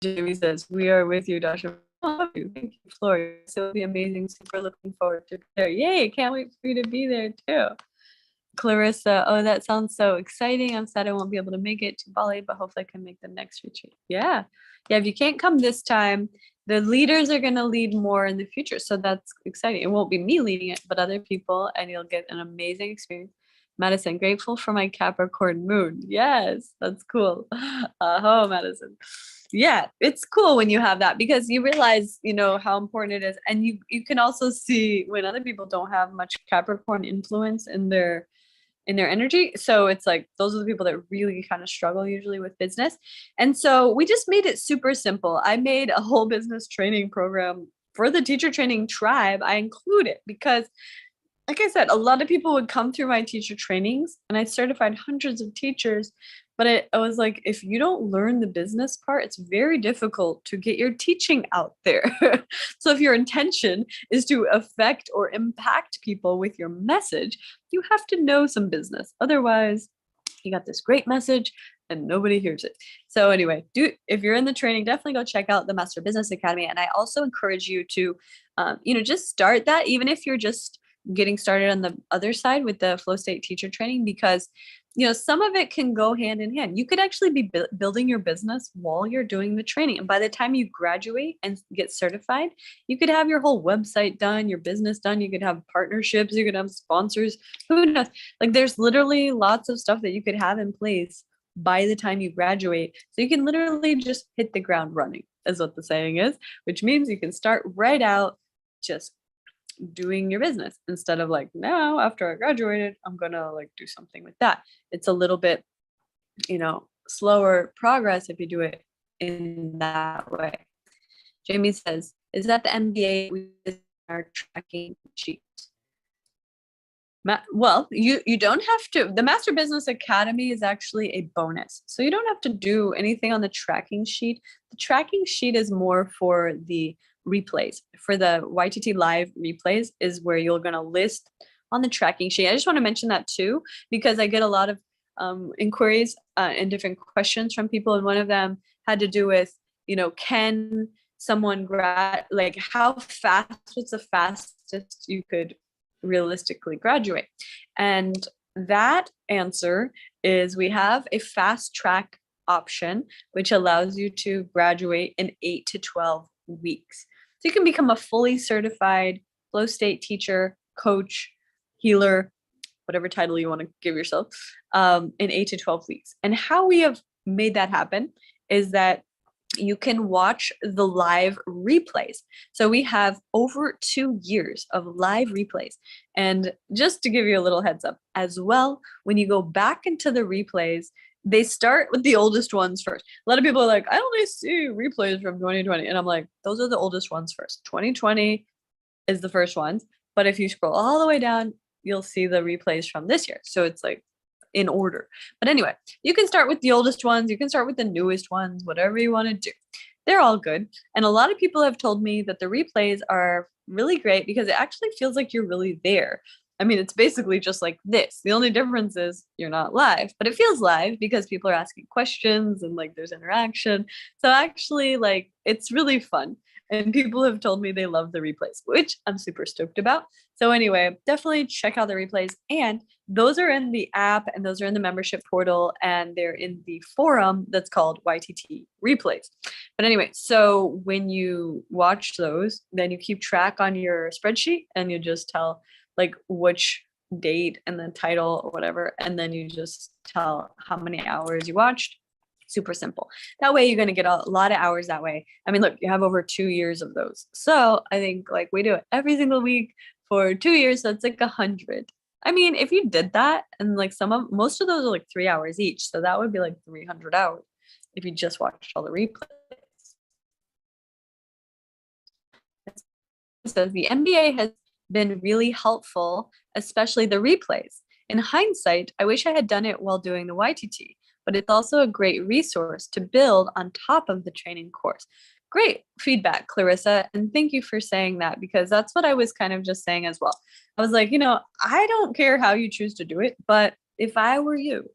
Jamie says, we are with you, Dashama. Oh, thank you, Flora. So it'll be amazing. Super looking forward to there. Yay, can't wait for you to be there too. Clarissa, oh, that sounds so exciting. I'm sad I won't be able to make it to Bali, but hopefully I can make the next retreat. Yeah. If you can't come this time, the leaders are going to lead more in the future. So that's exciting. It won't be me leading it, but other people, and you'll get an amazing experience. Madison, grateful for my Capricorn moon. Yes, that's cool. Madison. Yeah, it's cool when you have that, because you realize, how important it is. And you can also see when other people don't have much Capricorn influence in their energy. So it's like, those are the people that really kind of struggle usually with business. And so we just made it super simple. I made a whole business training program for the teacher training tribe. I include it because like I said, a lot of people would come through my teacher trainings, and I certified hundreds of teachers. But I was like, if you don't learn the business part, it's very difficult to get your teaching out there. So if your intention is to affect or impact people with your message, you have to know some business. Otherwise, you got this great message and nobody hears it. So anyway, if you're in the training, definitely go check out the Master Business Academy. And I also encourage you to, just start that, even if you're just getting started on the other side with the flow state teacher training, because some of it can go hand in hand. You could actually be building your business while you're doing the training. And by the time you graduate and get certified, you could have your whole website done, your business done. You could have partnerships, you could have sponsors. Who knows? Like there's literally lots of stuff that you could have in place by the time you graduate. So you can literally just hit the ground running, is what the saying is, which means you can start right out just doing your business instead of like, now after I graduated, I'm gonna like do something with that. It's a little bit, slower progress if you do it in that way. Jamie says, is that the MBA we are tracking sheet? Well, you don't have to. The Master Business Academy is actually a bonus. So you don't have to do anything on the tracking sheet. The tracking sheet is more for the replays. For the YTT live replays is where you're going to list on the tracking sheet. I just want to mention that too, because I get a lot of inquiries and different questions from people. And one of them had to do with, can someone like how fast, what's the fastest you could realistically graduate? And that answer is we have a fast track option, which allows you to graduate in 8 to 12 weeks. So you can become a fully certified flow state teacher, coach, healer, whatever title you want to give yourself, in 8 to 12 weeks. And how we have made that happen is that you can watch the live replays. So we have over 2 years of live replays. And just to give you a little heads up as well, when you go back into the replays, they start with the oldest ones first. A lot of people are like, I only see replays from 2020. And I'm like, those are the oldest ones first. 2020 is the first ones. But if you scroll all the way down, you'll see the replays from this year. So it's like in order. But anyway, you can start with the oldest ones. You can start with the newest ones, whatever you want to do. They're all good. And a lot of people have told me that the replays are really great because it actually feels like you're really there. I mean, it's basically just like this. The only difference is you're not live, but it feels live because people are asking questions and like there's interaction. So actually, like, it's really fun. And people have told me they love the replays, which I'm super stoked about. So anyway, definitely check out the replays. And those are in the app and those are in the membership portal and they're in the forum that's called YTT Replays. But anyway, so when you watch those, then you keep track on your spreadsheet and you just tell like which date and the title or whatever. And then you just tell how many hours you watched. Super simple. That way you're going to get a lot of hours that way. I mean, look, you have over 2 years of those. So I think like we do it every single week for 2 years. So it's like 100. I mean, if you did that and like most of those are like 3 hours each. So that would be like 300 hours if you just watched all the replays. So the MBA has been really helpful, especially the replays. In hindsight, I wish I had done it while doing the YTT, but it's also a great resource to build on top of the training course. Great feedback, Clarissa, and thank you for saying that because that's what I was kind of just saying as well. I was like, I don't care how you choose to do it, but if I were you,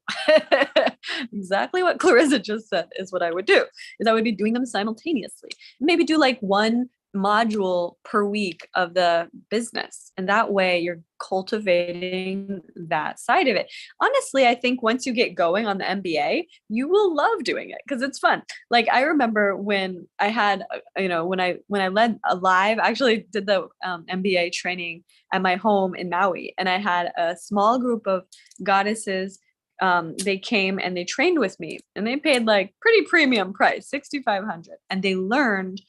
exactly what Clarissa just said is what I would do, is I would be doing them simultaneously. Maybe do like one module per week of the business. And that way you're cultivating that side of it. Honestly, I think once you get going on the MBA, you will love doing it because it's fun. Like I remember when I had, when I led a live, I actually did the MBA training at my home in Maui. And I had a small group of goddesses. They came and they trained with me and they paid like pretty premium price, $6,500. And they learned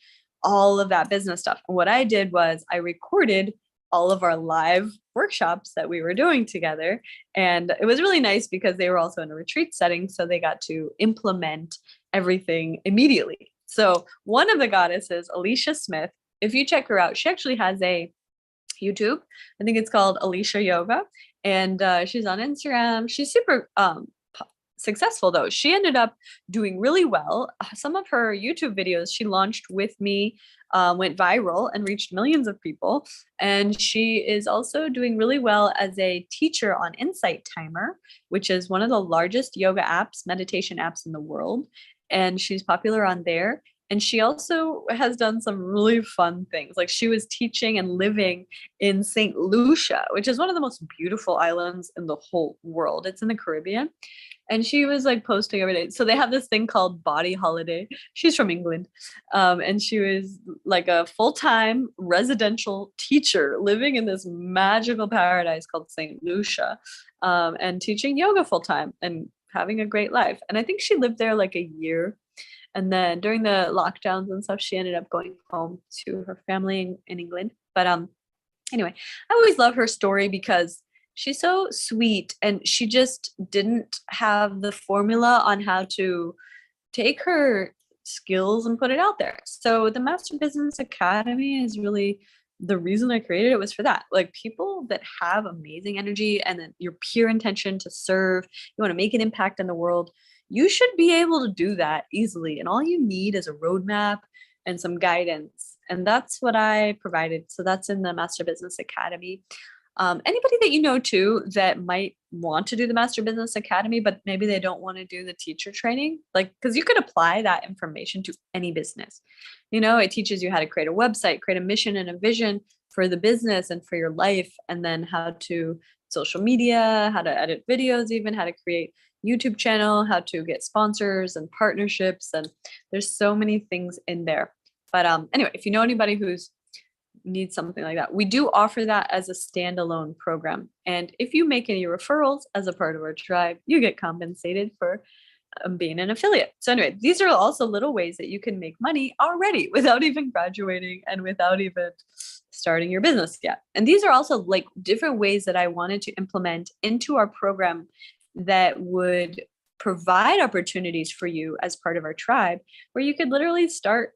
all of that business stuff. And what I did was I recorded all of our live workshops that we were doing together. And it was really nice because they were also in a retreat setting. So they got to implement everything immediately. So one of the goddesses, Alicia Smith, if you check her out, she actually has a YouTube. I think it's called Alicia Yoga, and she's on Instagram. She's super successful though. She ended up doing really well. Some of her YouTube videos she launched with me went viral and reached millions of people. And she is also doing really well as a teacher on Insight Timer, which is one of the largest yoga apps, meditation apps in the world. And she's popular on there. And she also has done some really fun things. Like she was teaching and living in St. Lucia, which is one of the most beautiful islands in the whole world. It's in the Caribbean. And she was like posting every day. So they have this thing called Body Holiday. She's from England. And she was like a full-time residential teacher living in this magical paradise called St. Lucia, and teaching yoga full-time and having a great life. And I think she lived there like a year. And then during the lockdowns and stuff, she ended up going home to her family in England. But anyway, I always love her story because she's so sweet, and she just didn't have the formula on how to take her skills and put it out there. So the Master Business Academy is really the reason I created it, was for that. Like people that have amazing energy and then your pure intention to serve, you want to make an impact in the world, you should be able to do that easily. And all you need is a roadmap and some guidance. And that's what I provided. So that's in the Master Business Academy. Anybody that you know too that might want to do the Master Business Academy, but maybe they don't want to do the teacher training, like, because you could apply that information to any business. You know, it teaches you how to create a website, create a mission and a vision for the business and for your life, and then how to social media, how to edit videos, even how to create YouTube channel, how to get sponsors and partnerships. And there's so many things in there. But anyway, if you know anybody who's need something like that, we do offer that as a standalone program. And if you make any referrals as a part of our tribe, you get compensated for being an affiliate. So anyway, these are also little ways that you can make money already without even graduating and without even starting your business yet. And these are also like different ways that I wanted to implement into our program that would provide opportunities for you as part of our tribe, where you could literally start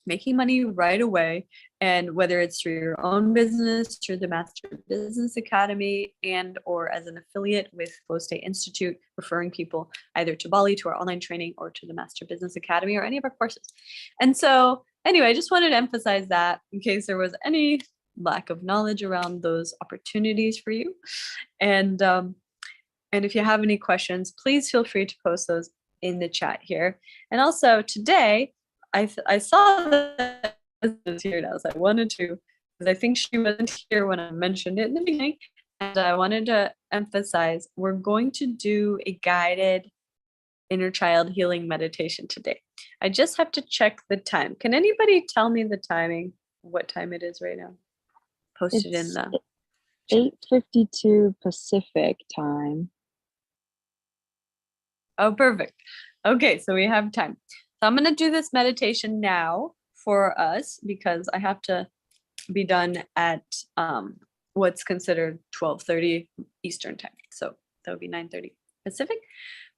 making money right away. And whether it's through your own business, through the Master Business Academy, and or as an affiliate with Flow State Institute, referring people either to Bali, to our online training, or to the Master Business Academy, or any of our courses. And so anyway, I just wanted to emphasize that in case there was any lack of knowledge around those opportunities for you. And if you have any questions, please feel free to post those in the chat here. And also today, I saw that is here now, so I wanted to, because I think she wasn't here when I mentioned it in the beginning, and I wanted to emphasize we're going to do a guided inner child healing meditation today. I just have to check the time. Can anybody tell me the timing? What time it is right now? Posted in the 8:52 Pacific time. Oh, perfect. Okay, so we have time. So I'm going to do this meditation now for us because I have to be done at what's considered 12:30 Eastern time. So that would be 9:30 Pacific.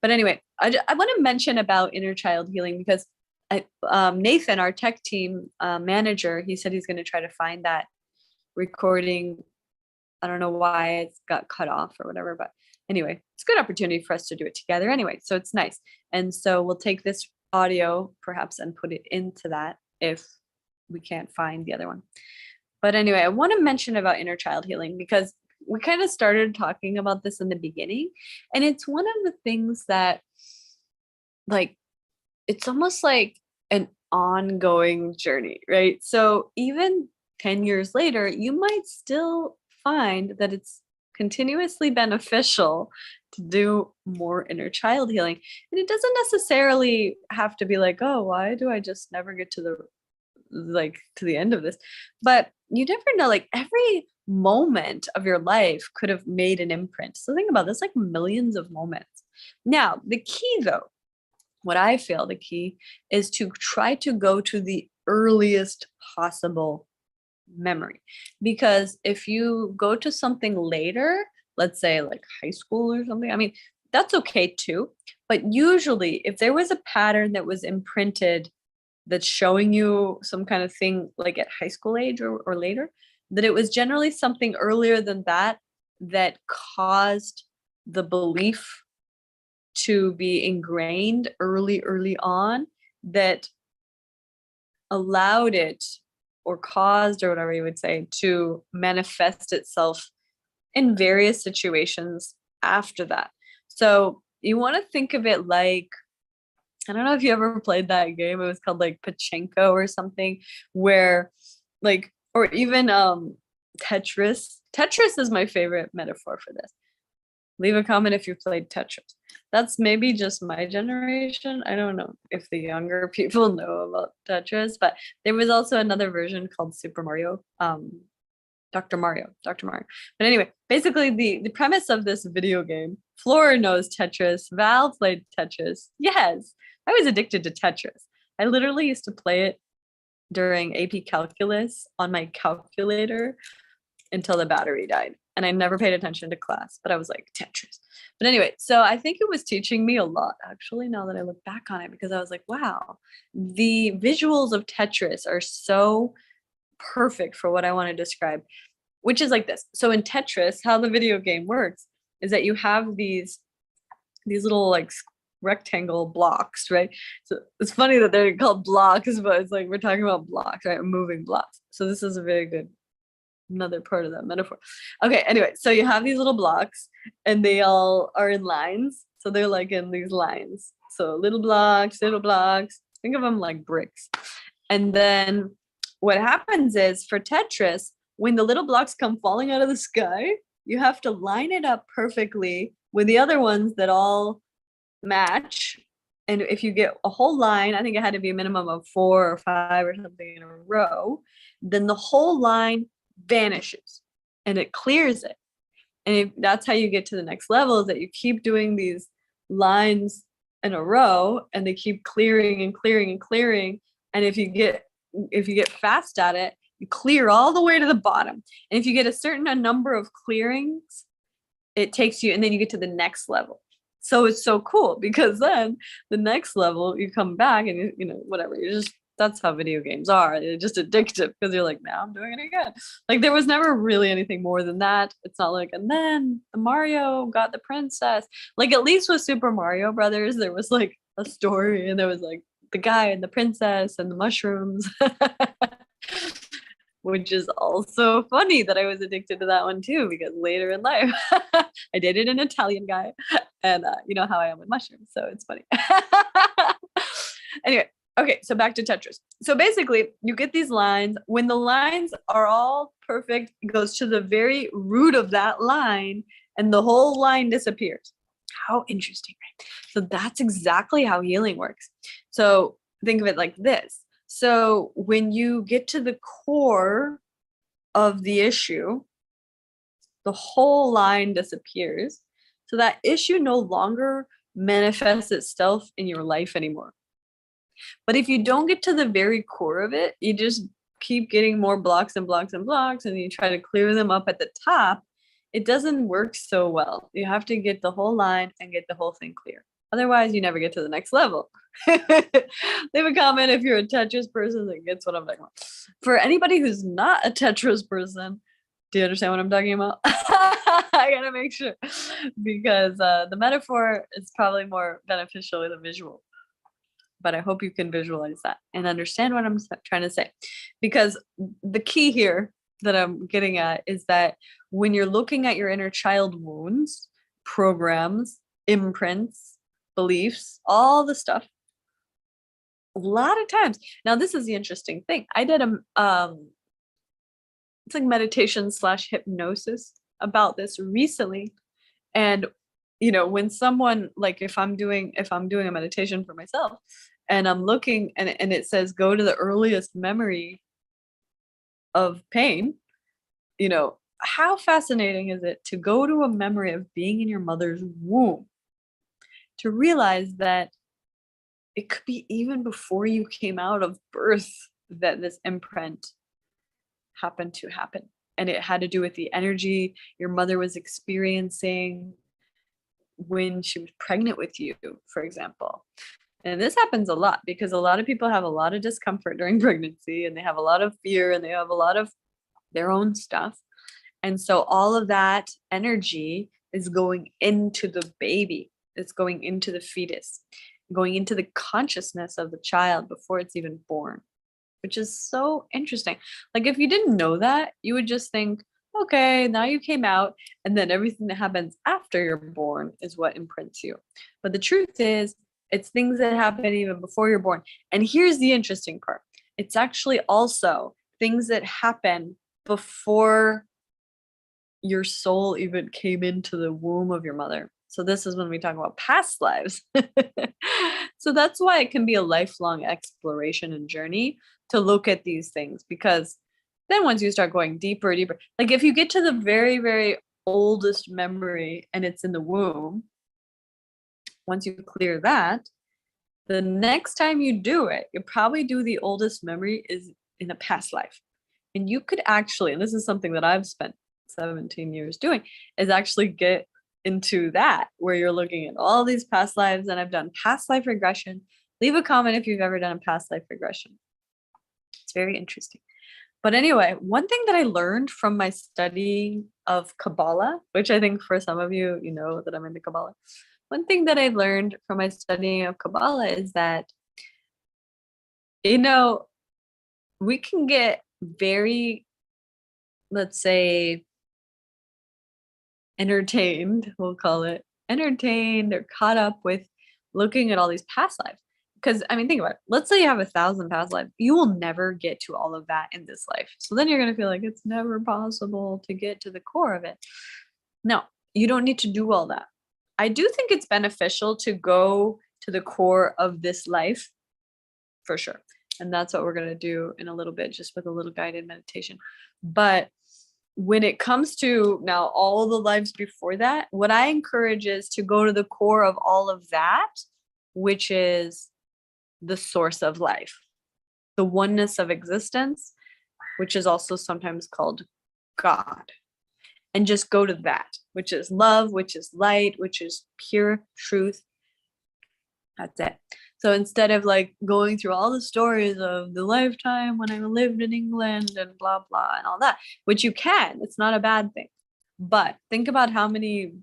But anyway, I want to mention about inner child healing because Nathan, our tech team manager, he said he's going to try to find that recording. I don't know why it got cut off or whatever, but anyway, it's a good opportunity for us to do it together anyway. So it's nice. And so we'll take this audio perhaps and put it into that if we can't find the other one. But anyway, I want to mention about inner child healing because we kind of started talking about this in the beginning. And it's one of the things that, like, it's almost like an ongoing journey, right? So even 10 years later, you might still find that it's continuously beneficial to do more inner child healing. And it doesn't necessarily have to be like, oh, why do I just never get to the end of this? But you never know, like every moment of your life could have made an imprint. So think about this, like millions of moments. Now, the key though, what I feel the key is to try to go to the earliest possible memory. Because if you go to something later, let's say like high school or something, I mean, that's okay too. But usually if there was a pattern that was imprinted that's showing you some kind of thing like at high school age or later, that it was generally something earlier than that that caused the belief to be ingrained early on, that allowed it, or caused, or whatever you would say, to manifest itself in various situations after that. So you want to think of it like, I don't know if you ever played that game. It was called like Pachinko or something, where like, or even Tetris. Tetris is my favorite metaphor for this. Leave a comment if you played Tetris. That's maybe just my generation. I don't know if the younger people know about Tetris, but there was also another version called Super Mario. Dr. Mario. But anyway, basically the premise of this video game, Flora knows Tetris, Val played Tetris. Yes, I was addicted to Tetris. I literally used to play it during AP Calculus on my calculator until the battery died. And I never paid attention to class, but I was like, Tetris. But anyway, so I think it was teaching me a lot, actually, now that I look back on it, because I was like, wow, the visuals of Tetris are so perfect for what I want to describe, which is like this. So in Tetris, how the video game works is that you have these little like rectangle blocks, right? So it's funny that they're called blocks, but it's like we're talking about blocks, right? Moving blocks. So this is a very good another part of that metaphor. Okay, anyway, so you have these little blocks and they all are in lines. So they're like in these lines. So little blocks. Think of them like bricks. And then what happens is for Tetris, when the little blocks come falling out of the sky, you have to line it up perfectly with the other ones that all match. And if you get a whole line, I think it had to be a minimum of 4 or 5 or something in a row, then the whole line vanishes and it clears it. And that's how you get to the next level, is that you keep doing these lines in a row and they keep clearing and clearing and clearing. And if you get fast at it, you clear all the way to the bottom. And if you get a certain number of clearings, it takes you, and then you get to the next level. So it's so cool, because then the next level you come back and you know, whatever, you're just, that's how video games are. They're just addictive, because you're like, now I'm doing it again. Like there was never really anything more than that. It's not like, and then the Mario got the princess. Like at least with Super Mario Brothers, there was like a story, and there was like the guy and the princess and the mushrooms. Which is also funny that I was addicted to that one too, because later in life I dated an Italian guy, and you know how I am with mushrooms, so it's funny. Anyway, okay, so back to Tetris. So basically, you get these lines. When the lines are all perfect, it goes to the very root of that line, and the whole line disappears. How interesting, right? So that's exactly how healing works. So think of it like this. So when you get to the core of the issue, the whole line disappears. So that issue no longer manifests itself in your life anymore. But if you don't get to the very core of it, you just keep getting more blocks and blocks and blocks, and you try to clear them up at the top, it doesn't work so well. You have to get the whole line and get the whole thing clear. Otherwise, you never get to the next level. Leave a comment if you're a Tetris person that gets what I'm talking about. For anybody who's not a Tetris person, do you understand what I'm talking about? I gotta make sure, because the metaphor is probably more beneficial with a visual. But I hope you can visualize that and understand what I'm trying to say. Because the key here that I'm getting at is that when you're looking at your inner child wounds, programs, imprints, beliefs, all the stuff, a lot of times, now this is the interesting thing. I did it's like meditation / hypnosis about this recently. And you know, when someone, like if I'm doing a meditation for myself and I'm looking and it says go to the earliest memory of pain, you know, how fascinating is it to go to a memory of being in your mother's womb, to realize that it could be even before you came out of birth that this imprint happened to happen. And it had to do with the energy your mother was experiencing when she was pregnant with you, for example. And this happens a lot because a lot of people have a lot of discomfort during pregnancy, and they have a lot of fear, and they have a lot of their own stuff. And so all of that energy is going into the baby. It's going into the fetus, going into the consciousness of the child before it's even born, which is so interesting. Like if you didn't know that, you would just think, okay, now you came out, and then everything that happens after you're born is what imprints you. But the truth is, it's things that happen even before you're born. And here's the interesting part. It's actually also things that happen before your soul even came into the womb of your mother. So this is when we talk about past lives. So that's why it can be a lifelong exploration and journey to look at these things, because then once you start going deeper, deeper, like if you get to the very, very oldest memory and it's in the womb, once you clear that, the next time you do it, you probably do the oldest memory is in a past life. And you could actually, and this is something that I've spent 17 years doing, is actually get into that where you're looking at all these past lives. And I've done past life regression. Leave a comment if you've ever done a past life regression. It's very interesting. But anyway, one thing that I learned from my study of Kabbalah, which I think for some of you, you know that I'm into Kabbalah. One thing that I learned from my studying of Kabbalah is that, you know, we can get very, let's say, entertained, we'll call it, entertained or caught up with looking at all these past lives. Because I mean, think about it. Let's say you have 1,000 past lives. You will never get to all of that in this life. So then you're going to feel like it's never possible to get to the core of it. No, you don't need to do all that. I do think it's beneficial to go to the core of this life for sure. And that's what we're going to do in a little bit, just with a little guided meditation. But when it comes to now all the lives before that, what I encourage is to go to the core of all of that, which is the source of life, the oneness of existence, which is also sometimes called God. And just go to that, which is love, which is light, which is pure truth. That's it. So instead of like going through all the stories of the lifetime when I lived in England and blah, blah, and all that, which you can, it's not a bad thing. But think about how many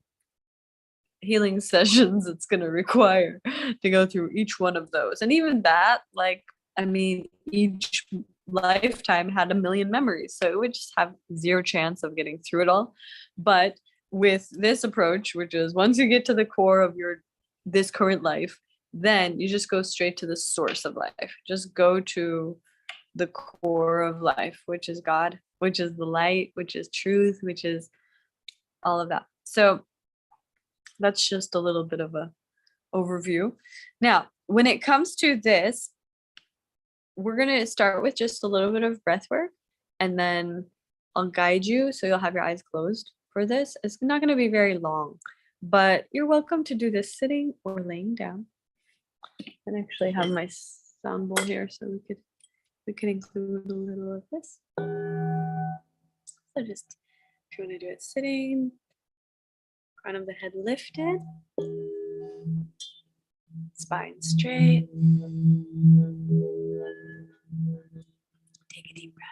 healing sessions it's going to require to go through each one of those. And even that, like, I mean, each lifetime had a million memories. So it would just have zero chance of getting through it all. But with this approach, which is once you get to the core of this current life, then you just go straight to the source of life. Just go to the core of life, which is God, which is the light, which is truth, which is all of that. So that's just a little bit of a overview. Now, when it comes to this, we're going to start with just a little bit of breath work, and then I'll guide you. So you'll have your eyes closed for this. It's not going to be very long, but you're welcome to do this sitting or laying down. And actually have my sound bowl here so we could include a little of this. So just if you want to do it sitting, crown of the head lifted, spine straight. Take a deep breath.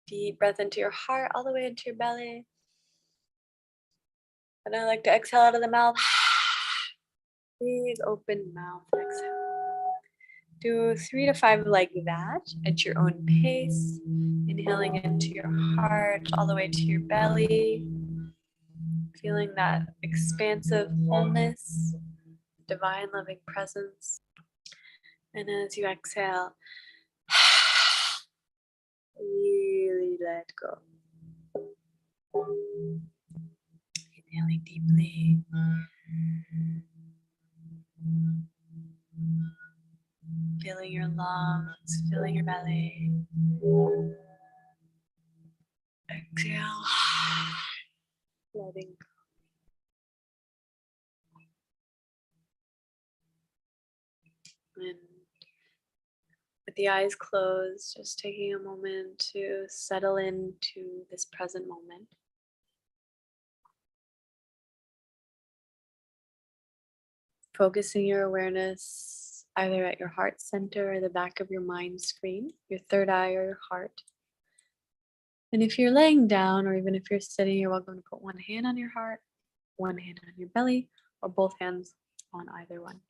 Deep breath into your heart, all the way into your belly. And I like to exhale out of the mouth. Big open mouth exhale. Do 3 to 5 like that at your own pace. Inhaling into your heart, all the way to your belly. Feeling that expansive wholeness, divine loving presence. And as you exhale, really let go. Inhaling deeply. Feeling your lungs, feeling your belly. Exhale. Letting go. And with the eyes closed, just taking a moment to settle into this present moment. Focusing your awareness either at your heart center or the back of your mind screen, your third eye or your heart. And if you're laying down, or even if you're sitting, you're welcome to put one hand on your heart, one hand on your belly, or both hands on either one.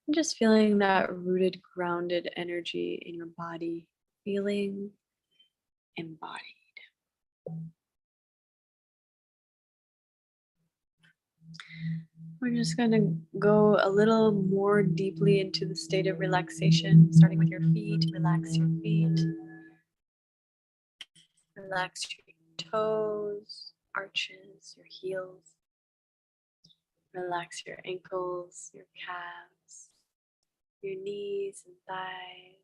And just feeling that rooted, grounded energy in your body, feeling embodied. We're just going to go a little more deeply into the state of relaxation, starting with your feet. Relax your feet. Relax your toes, arches, your heels. Relax your ankles, your calves, your knees and thighs.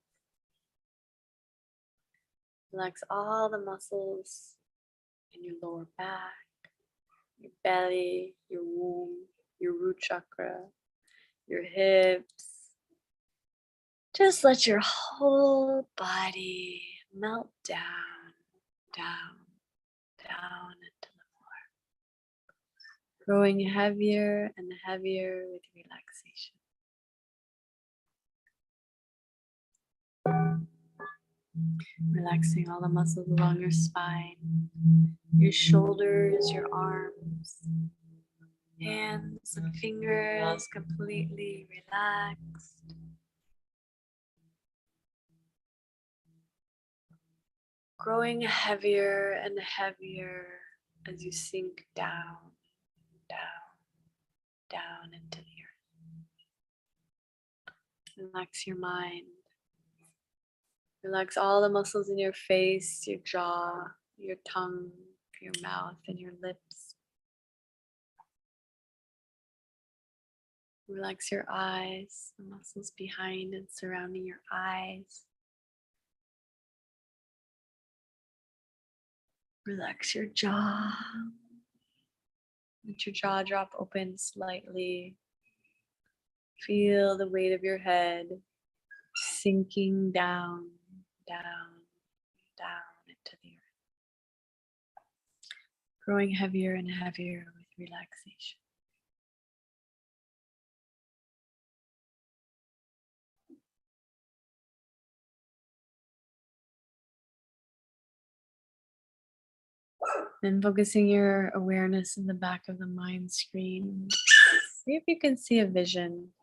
Relax all the muscles in your lower back, your belly, your womb, your root chakra, your hips. Just let your whole body melt down, down, down into the floor, growing heavier and heavier with relaxation. Relaxing all the muscles along your spine, your shoulders, your arms, hands and fingers completely relaxed. Growing heavier and heavier as you sink down, down, down into the earth. Relax your mind. Relax all the muscles in your face, your jaw, your tongue, your mouth, and your lips. Relax your eyes, the muscles behind and surrounding your eyes. Relax your jaw. Let your jaw drop open slightly. Feel the weight of your head sinking down, down, down into the earth. Growing heavier and heavier with relaxation. Then focusing your awareness in the back of the mind screen. See if you can see a vision.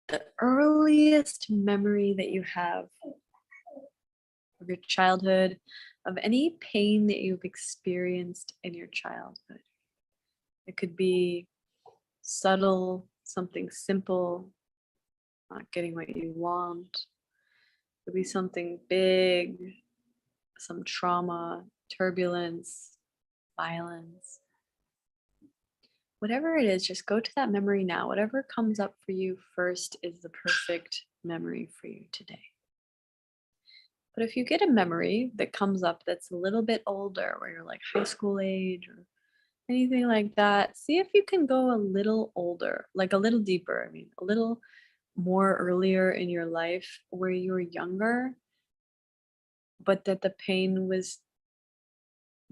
The earliest memory that you have of your childhood, of any pain that you've experienced in your childhood. It could be subtle, something simple, not getting what you want. It could be something big, some trauma, turbulence, violence. Whatever it is, just go to that memory now. Whatever comes up for you first is the perfect memory for you today. But if you get a memory that comes up that's a little bit older, where you're like high school age or anything like that, see if you can go a little older, like a little deeper. I mean, a little more earlier in your life where you were younger, but that the pain was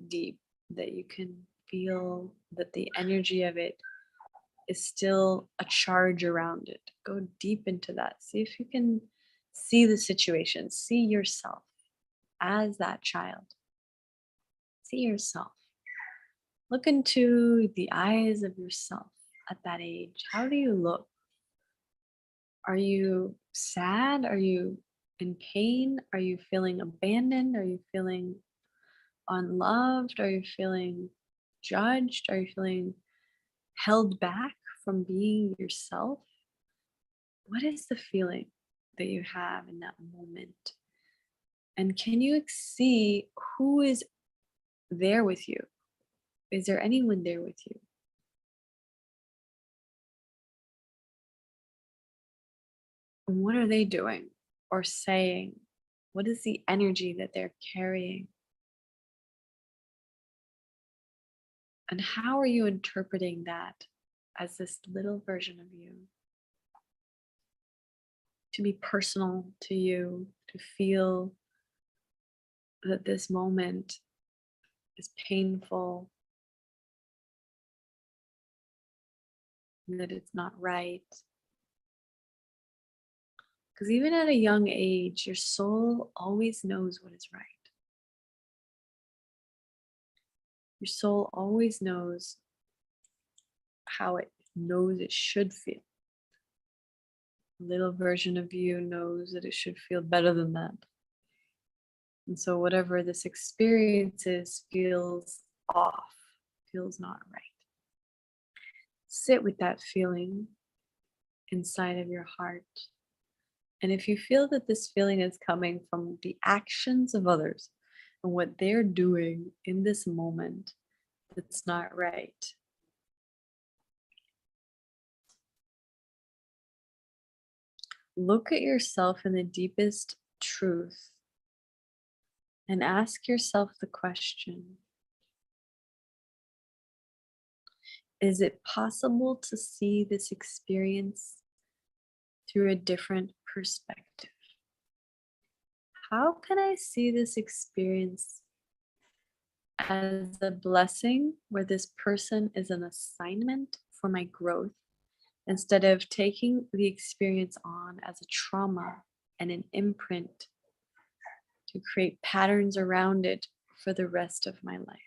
deep, that you can feel that the energy of it is still a charge around it. Go deep into that. See if you can see the situation, see yourself as that child. See yourself. Look into the eyes of yourself at that age. How do you look? Are you sad? Are you in pain? Are you feeling abandoned? Are you feeling unloved? Are you feeling judged? Are you feeling held back from being yourself? What is the feeling that you have in that moment? And can you see who is there with you? Is there anyone there with you? And what are they doing or saying? What is the energy that they're carrying? And how are you interpreting that as this little version of you? To be personal to you, to feel that this moment is painful, that it's not right, Because even at a young age, your soul always knows what is right. Your soul always knows how it knows it should feel. A little version of you knows that it should feel better than that. And so, whatever this experience is, feels off, feels not right. Sit with that feeling inside of your heart. And if you feel that this feeling is coming from the actions of others and what they're doing in this moment that's not right, look at yourself in the deepest truth and ask yourself the question: is it possible to see this experience through a different perspective? How can I see this experience as a blessing where this person is an assignment for my growth instead of taking the experience on as a trauma and an imprint to create patterns around it for the rest of my life?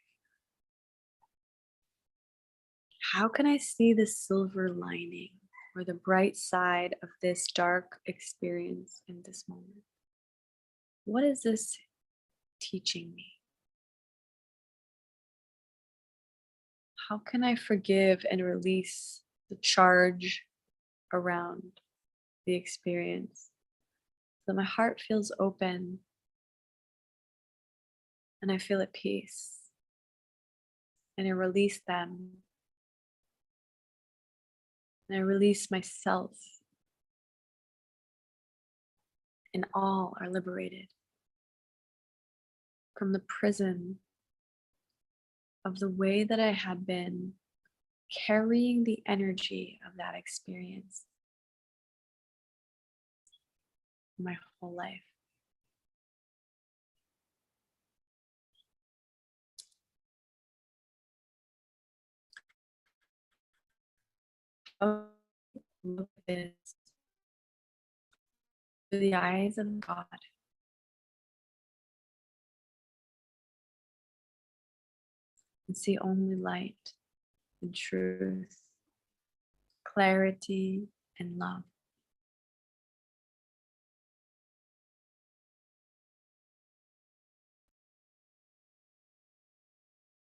How can I see the silver lining or the bright side of this dark experience in this moment? What is this teaching me? How can I forgive and release the charge around the experience so that my heart feels open and I feel at peace, and I release them and I release myself, and all are liberated from the prison of the way that I had been carrying the energy of that experience my whole life. Oh, look at this through the eyes of God and see only light and truth, clarity and love.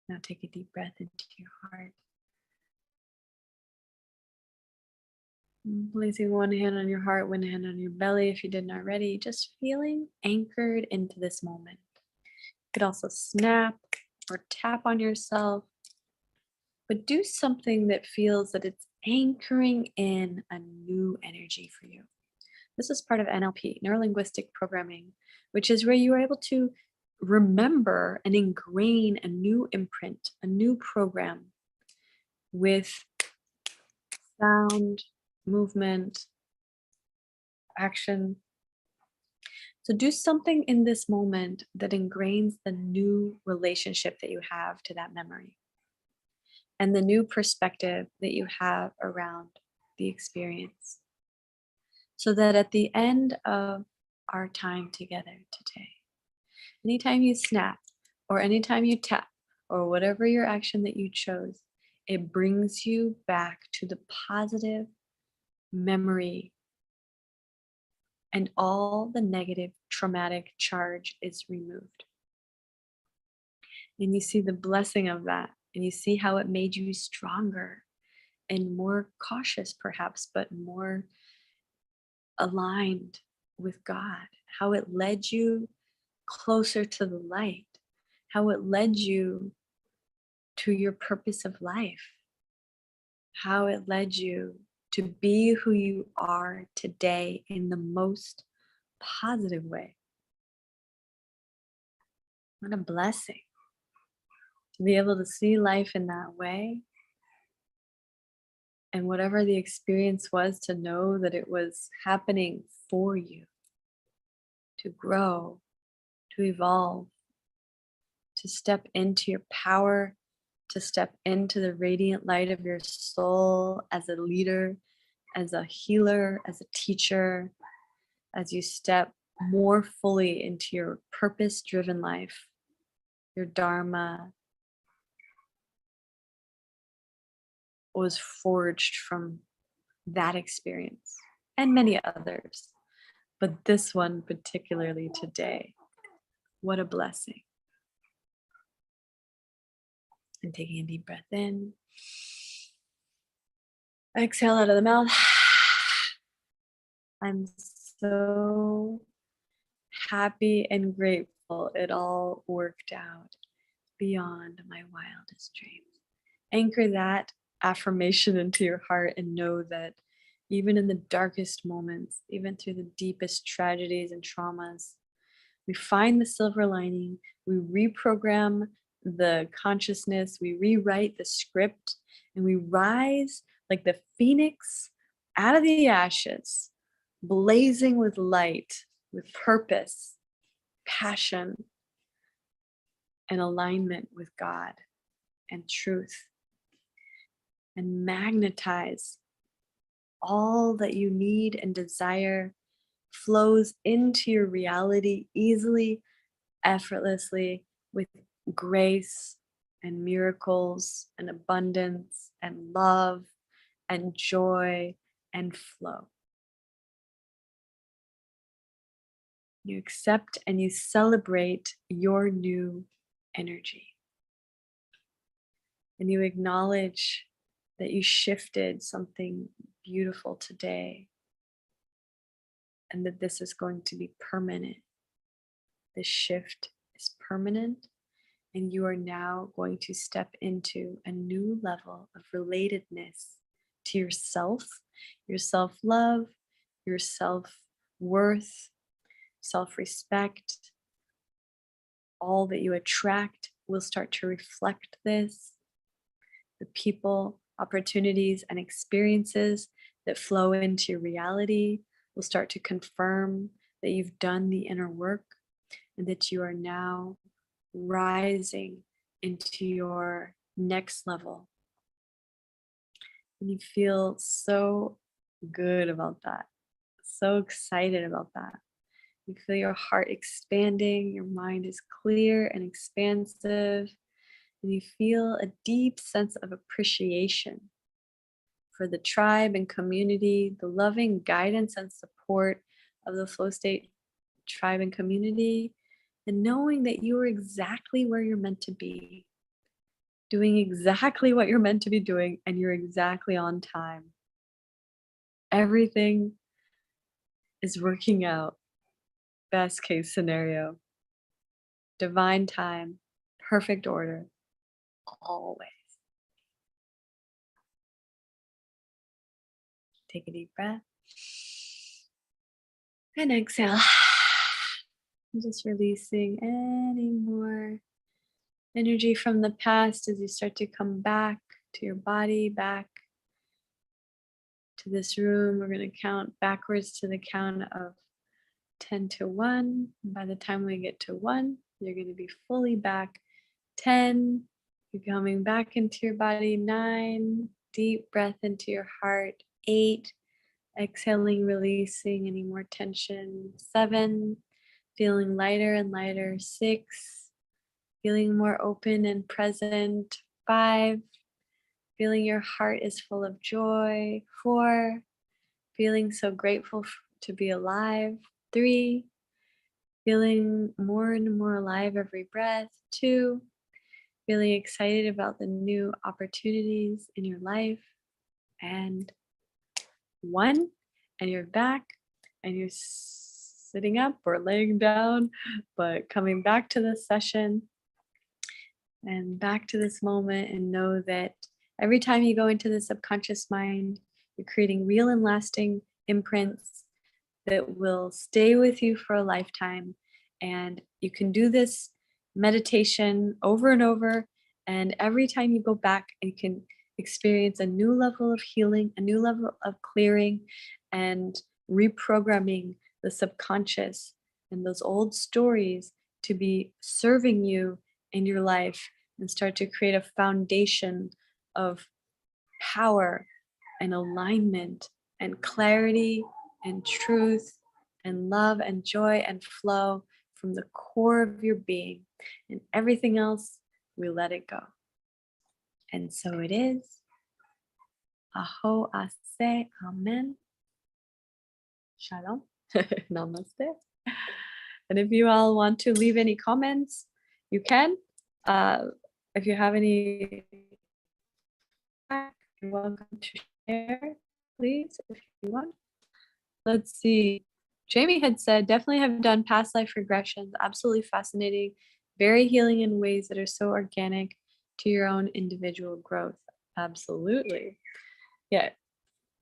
Now take a deep breath into your heart. Placing one hand on your heart, one hand on your belly if you didn't already, just feeling anchored into this moment. You could also snap or tap on yourself, but do something that feels that it's anchoring in a new energy for you. This is part of NLP, neuro-linguistic programming, which is where you are able to remember and ingrain a new imprint, a new program with sound, movement, action. So do something in this moment that ingrains the new relationship that you have to that memory and the new perspective that you have around the experience, so that at the end of our time together today, anytime you snap or anytime you tap or whatever your action that you chose, it brings you back to the positive memory, and all the negative traumatic charge is removed. And you see the blessing of that, and you see how it made you stronger and more cautious, perhaps, but more aligned with God, how it led you closer to the light, how it led you to your purpose of life, how it led you to be who you are today in the most positive way. What a blessing to be able to see life in that way. And whatever the experience was, to know that it was happening for you to grow, to evolve, to step into your power, to step into the radiant light of your soul as a leader, as a healer, as a teacher, as you step more fully into your purpose-driven life, your Dharma was forged from that experience and many others, but this one particularly today. What a blessing. And taking a deep breath in. Exhale out of the mouth. I'm so happy and grateful it all worked out beyond my wildest dreams. Anchor that affirmation into your heart and know that even in the darkest moments, even through the deepest tragedies and traumas, we find the silver lining, we reprogram the consciousness, we rewrite the script, and we rise like the phoenix out of the ashes, blazing with light, with purpose, passion, and alignment with God and truth, and magnetize all that you need and desire flows into your reality easily, effortlessly, with grace and miracles and abundance and love and joy and flow. You accept and you celebrate your new energy. And you acknowledge that you shifted something beautiful today, and that this is going to be permanent. This shift is permanent, and you are now going to step into a new level of relatedness to yourself, your self-love, your self-worth, self-respect. All that you attract will start to reflect this. The people, opportunities, and experiences that flow into your reality will start to confirm that you've done the inner work and that you are now rising into your next level. And you feel so good about that, so excited about that. You feel your heart expanding, your mind is clear and expansive, and you feel a deep sense of appreciation for the tribe and community, the loving guidance and support of the flow state tribe and community, and knowing that you are exactly where you're meant to be, doing exactly what you're meant to be doing, and you're exactly on time. Everything is working out. Best case scenario, divine time, perfect order, always. Take a deep breath and exhale. Just releasing any more energy from the past as you start to come back to your body, back to this room. We're going to count backwards to the count of 10 to 1. By the time we get to 1, you're going to be fully back. 10, you're coming back into your body. 9, deep breath into your heart. 8, exhaling, releasing any more tension. 7, feeling lighter and lighter. 6, feeling more open and present. 5, feeling your heart is full of joy. 4, feeling so grateful to be alive. 3, feeling more and more alive every breath. 2, feeling excited about the new opportunities in your life. And 1, and you're back, and you're sitting up or laying down, but coming back to this session and back to this moment, and know that every time you go into the subconscious mind, you're creating real and lasting imprints that will stay with you for a lifetime. And you can do this meditation over and over. And every time you go back, you can experience a new level of healing, a new level of clearing, and reprogramming the subconscious and those old stories to be serving you in your life, and start to create a foundation of power and alignment and clarity and truth and love and joy and flow from the core of your being. And everything else, we let it go. And so it is. Aho ase, amen. Shalom. Namaste. And if you all want to leave any comments, you can. If you have any, you're welcome to share, please, if you want. Let's see. Jamie had said, definitely have done past life regressions. Absolutely fascinating. Very healing in ways that are so organic to your own individual growth. Absolutely. Yeah.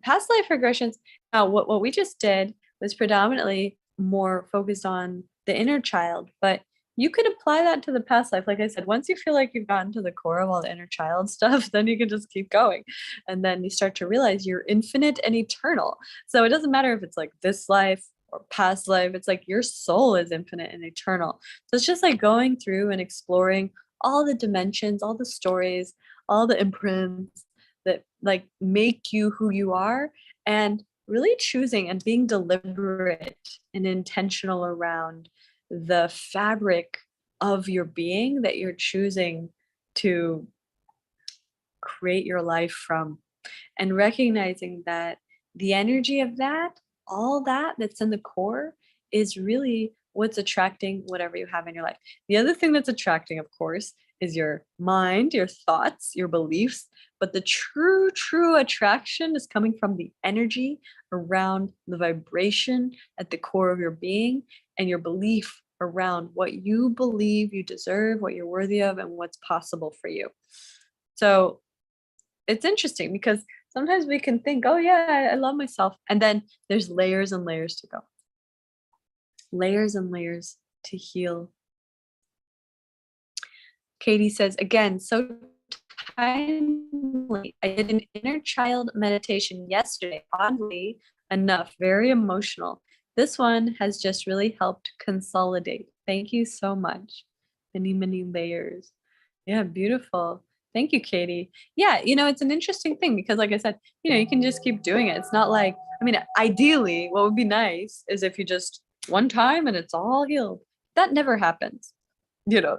Past life regressions. Now, what we just did was predominantly more focused on the inner child, but you could apply that to the past life. Like I said, once you feel like you've gotten to the core of all the inner child stuff, then you can just keep going. And then you start to realize you're infinite and eternal. So it doesn't matter if it's like this life or past life, it's like your soul is infinite and eternal. So it's just like going through and exploring all the dimensions, all the stories, all the imprints that like make you who you are, and really choosing and being deliberate and intentional around the fabric of your being that you're choosing to create your life from, and recognizing that the energy of that, all that that's in the core, is really what's attracting whatever you have in your life. The other thing that's attracting, of course, is your mind, your thoughts, your beliefs, but the true attraction is coming from the energy around the vibration at the core of your being, and your belief around what you believe you deserve, what you're worthy of, and what's possible for you. So it's interesting because sometimes we can think, oh yeah, I love myself. And then there's layers and layers to go. Layers and layers to heal. Katie says, again, so timely. I did an inner child meditation yesterday, oddly enough, very emotional. This one has just really helped consolidate. Thank you so much. Many, many layers. Yeah, beautiful. Thank you, Katie. Yeah, it's an interesting thing because, like I said, you can just keep doing it. It's not like, ideally, what would be nice is if you just one time and it's all healed. That never happens.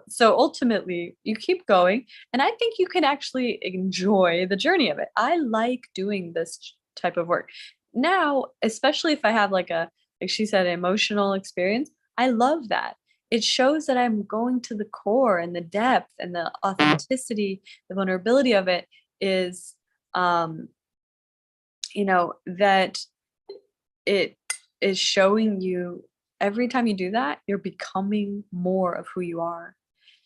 So ultimately you keep going, and I think you can actually enjoy the journey of it. I like doing this type of work now, especially if I have like she said, emotional experience. I love that. It shows that I'm going to the core, and the depth and the authenticity, the vulnerability of it is that it is showing you every time you do that, you're becoming more of who you are,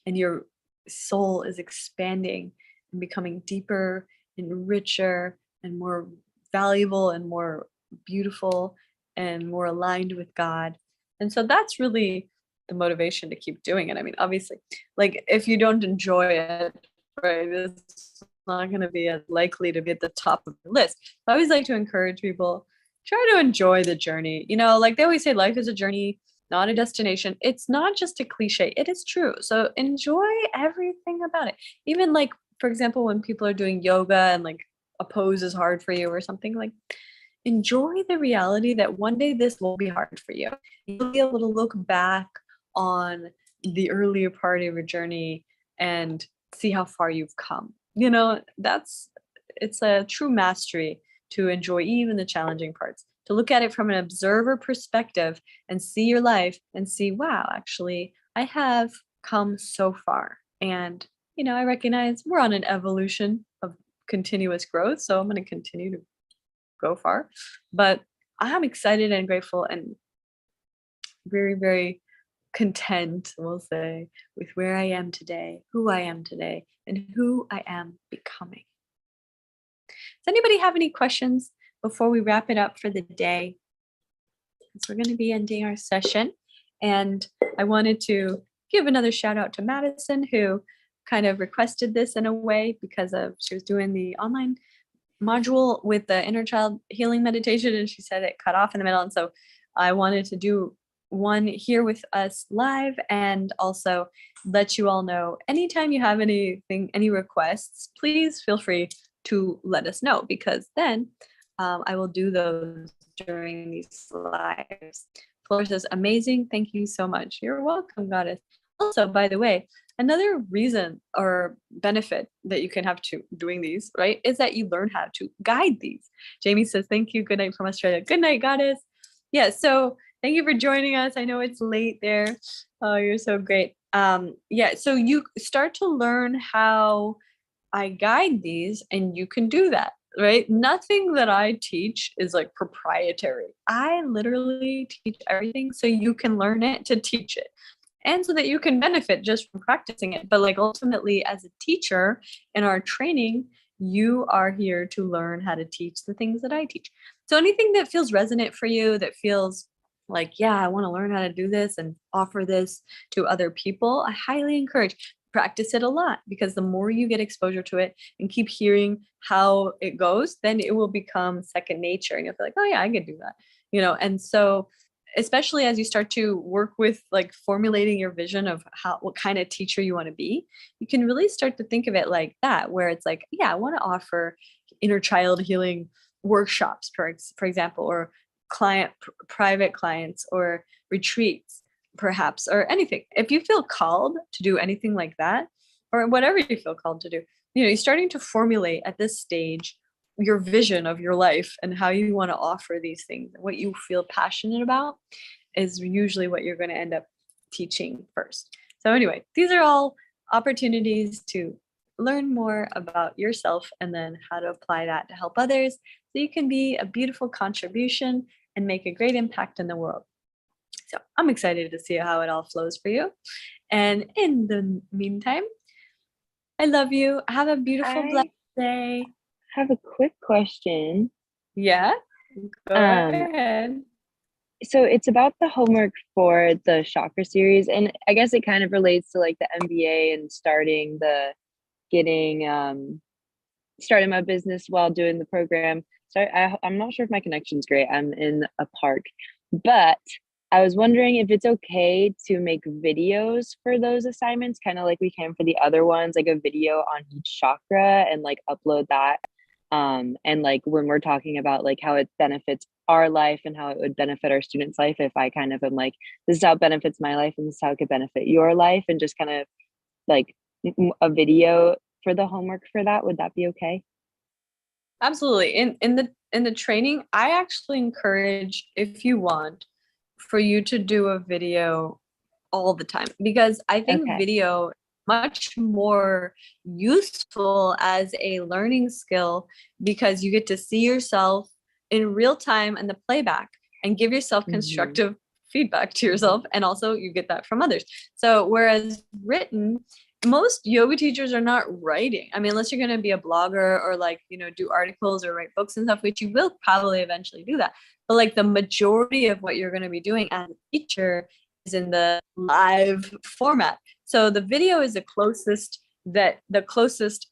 and your soul is expanding and becoming deeper and richer and more valuable and more beautiful and more aligned with God. And so that's really the motivation to keep doing it. Obviously, like if you don't enjoy it, right, it's not going to be as likely to be at the top of the list. I always like to encourage people, try to enjoy the journey. Like they always say, life is a journey, not a destination. It's not just a cliche. It is true. So enjoy everything about it. Even like, for example, when people are doing yoga and like a pose is hard for you or something, like enjoy the reality that one day this will be hard for you. You'll be able to look back on the earlier part of your journey and see how far you've come. It's a true mastery to enjoy even the challenging parts, to look at it from an observer perspective and see your life and see, wow, actually, I have come so far. And, I recognize we're on an evolution of continuous growth. So I'm going to continue to go far. But I'm excited and grateful and very, very content, we'll say, with where I am today, who I am today, and who I am becoming. Does anybody have any questions before we wrap it up for the day? So we're going to be ending our session. And I wanted to give another shout out to Madison, who kind of requested this in a way because she was doing the online module with the inner child healing meditation, and she said it cut off in the middle. And so I wanted to do one here with us live, and also let you all know anytime you have anything, any requests, please feel free to let us know, because then I will do those during these lives. Flora says, amazing. Thank you so much. You're welcome, goddess. Also, by the way, another reason or benefit that you can have to doing these, right, is that you learn how to guide these. Jamie says, thank you. Good night from Australia. Good night, goddess. Yeah, so thank you for joining us. I know it's late there. Oh, you're so great. Yeah, so you start to learn how I guide these, and you can do that, right? Nothing that I teach is like proprietary. I literally teach everything so you can learn it to teach it and so that you can benefit just from practicing it. But like ultimately, as a teacher in our training, you are here to learn how to teach the things that I teach. So anything that feels resonant for you, that feels like, yeah, I want to learn how to do this and offer this to other people, I highly encourage practice it a lot, because the more you get exposure to it and keep hearing how it goes, then it will become second nature and you'll feel like, oh yeah, I could do that, and so especially as you start to work with like formulating your vision of what kind of teacher you want to be, you can really start to think of it like that, where it's like, yeah, I want to offer inner child healing workshops, for example, or private clients or retreats perhaps, or anything. If you feel called to do anything like that, or whatever you feel called to do, you're starting to formulate at this stage your vision of your life and how you want to offer these things. What you feel passionate about is usually what you're going to end up teaching first. So anyway, these are all opportunities to learn more about yourself and then how to apply that to help others so you can be a beautiful contribution and make a great impact in the world. So I'm excited to see how it all flows for you. And in the meantime, I love you. Have a beautiful, blessed day. Have a quick question. Yeah, go ahead. So it's about the homework for the chakra series, and I guess it kind of relates to like the MBA and starting my business while doing the program. So I'm not sure if my connection's great. I'm in a park, but I was wondering if it's okay to make videos for those assignments, kind of like we can for the other ones, like a video on each chakra and like upload that. And like when we're talking about like how it benefits our life and how it would benefit our students' life, if I kind of am like, this is how it benefits my life and this is how it could benefit your life, and just kind of like a video for the homework for that, would that be okay? Absolutely. In the training, I actually encourage, if you want, for you to do a video all the time, because I think Okay. video much more useful as a learning skill, because you get to see yourself in real time and the playback and give yourself constructive feedback to yourself, and also you get that from others. So whereas written, most yoga teachers are not writing. I mean, unless you're going to be a blogger or like, do articles or write books and stuff, which you will probably eventually do that. But like the majority of what you're going to be doing as a teacher is in the live format. So the video is the closest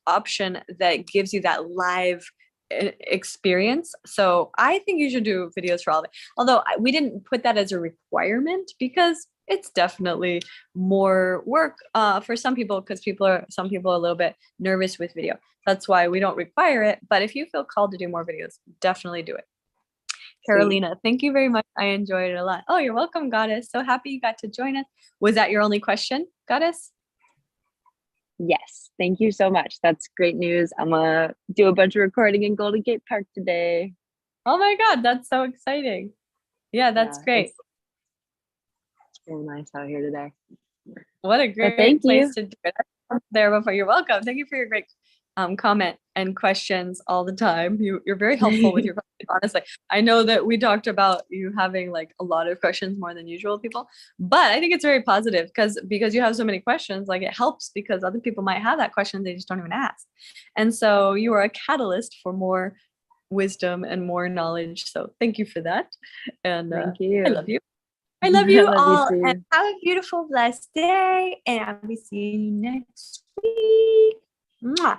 option that gives you that live experience. So I think you should do videos for all of it. Although we didn't put that as a requirement, because it's definitely more work for some people, because some people are a little bit nervous with video. That's why we don't require it. But if you feel called to do more videos, definitely do it. Carolina, thank you very much. I enjoyed it a lot. Oh, you're welcome, Goddess. So happy you got to join us. Was that your only question, Goddess? Yes. Thank you so much. That's great news. I'm going to do a bunch of recording in Golden Gate Park today. Oh my God, that's so exciting. Yeah, that's great. It's really nice out here today. What a great place to do it. There before. You're welcome. Thank you for your great comment and questions all the time. You're very helpful with your questions, honestly. I know that we talked about you having like a lot of questions, more than usual people, but I think it's very positive because you have so many questions. Like it helps, because other people might have that question, they just don't even ask. And so you are a catalyst for more wisdom and more knowledge. So thank you for that. And thank you. I love you. I love you all, you and have a beautiful, blessed day, and I'll be seeing you next week. Mwah.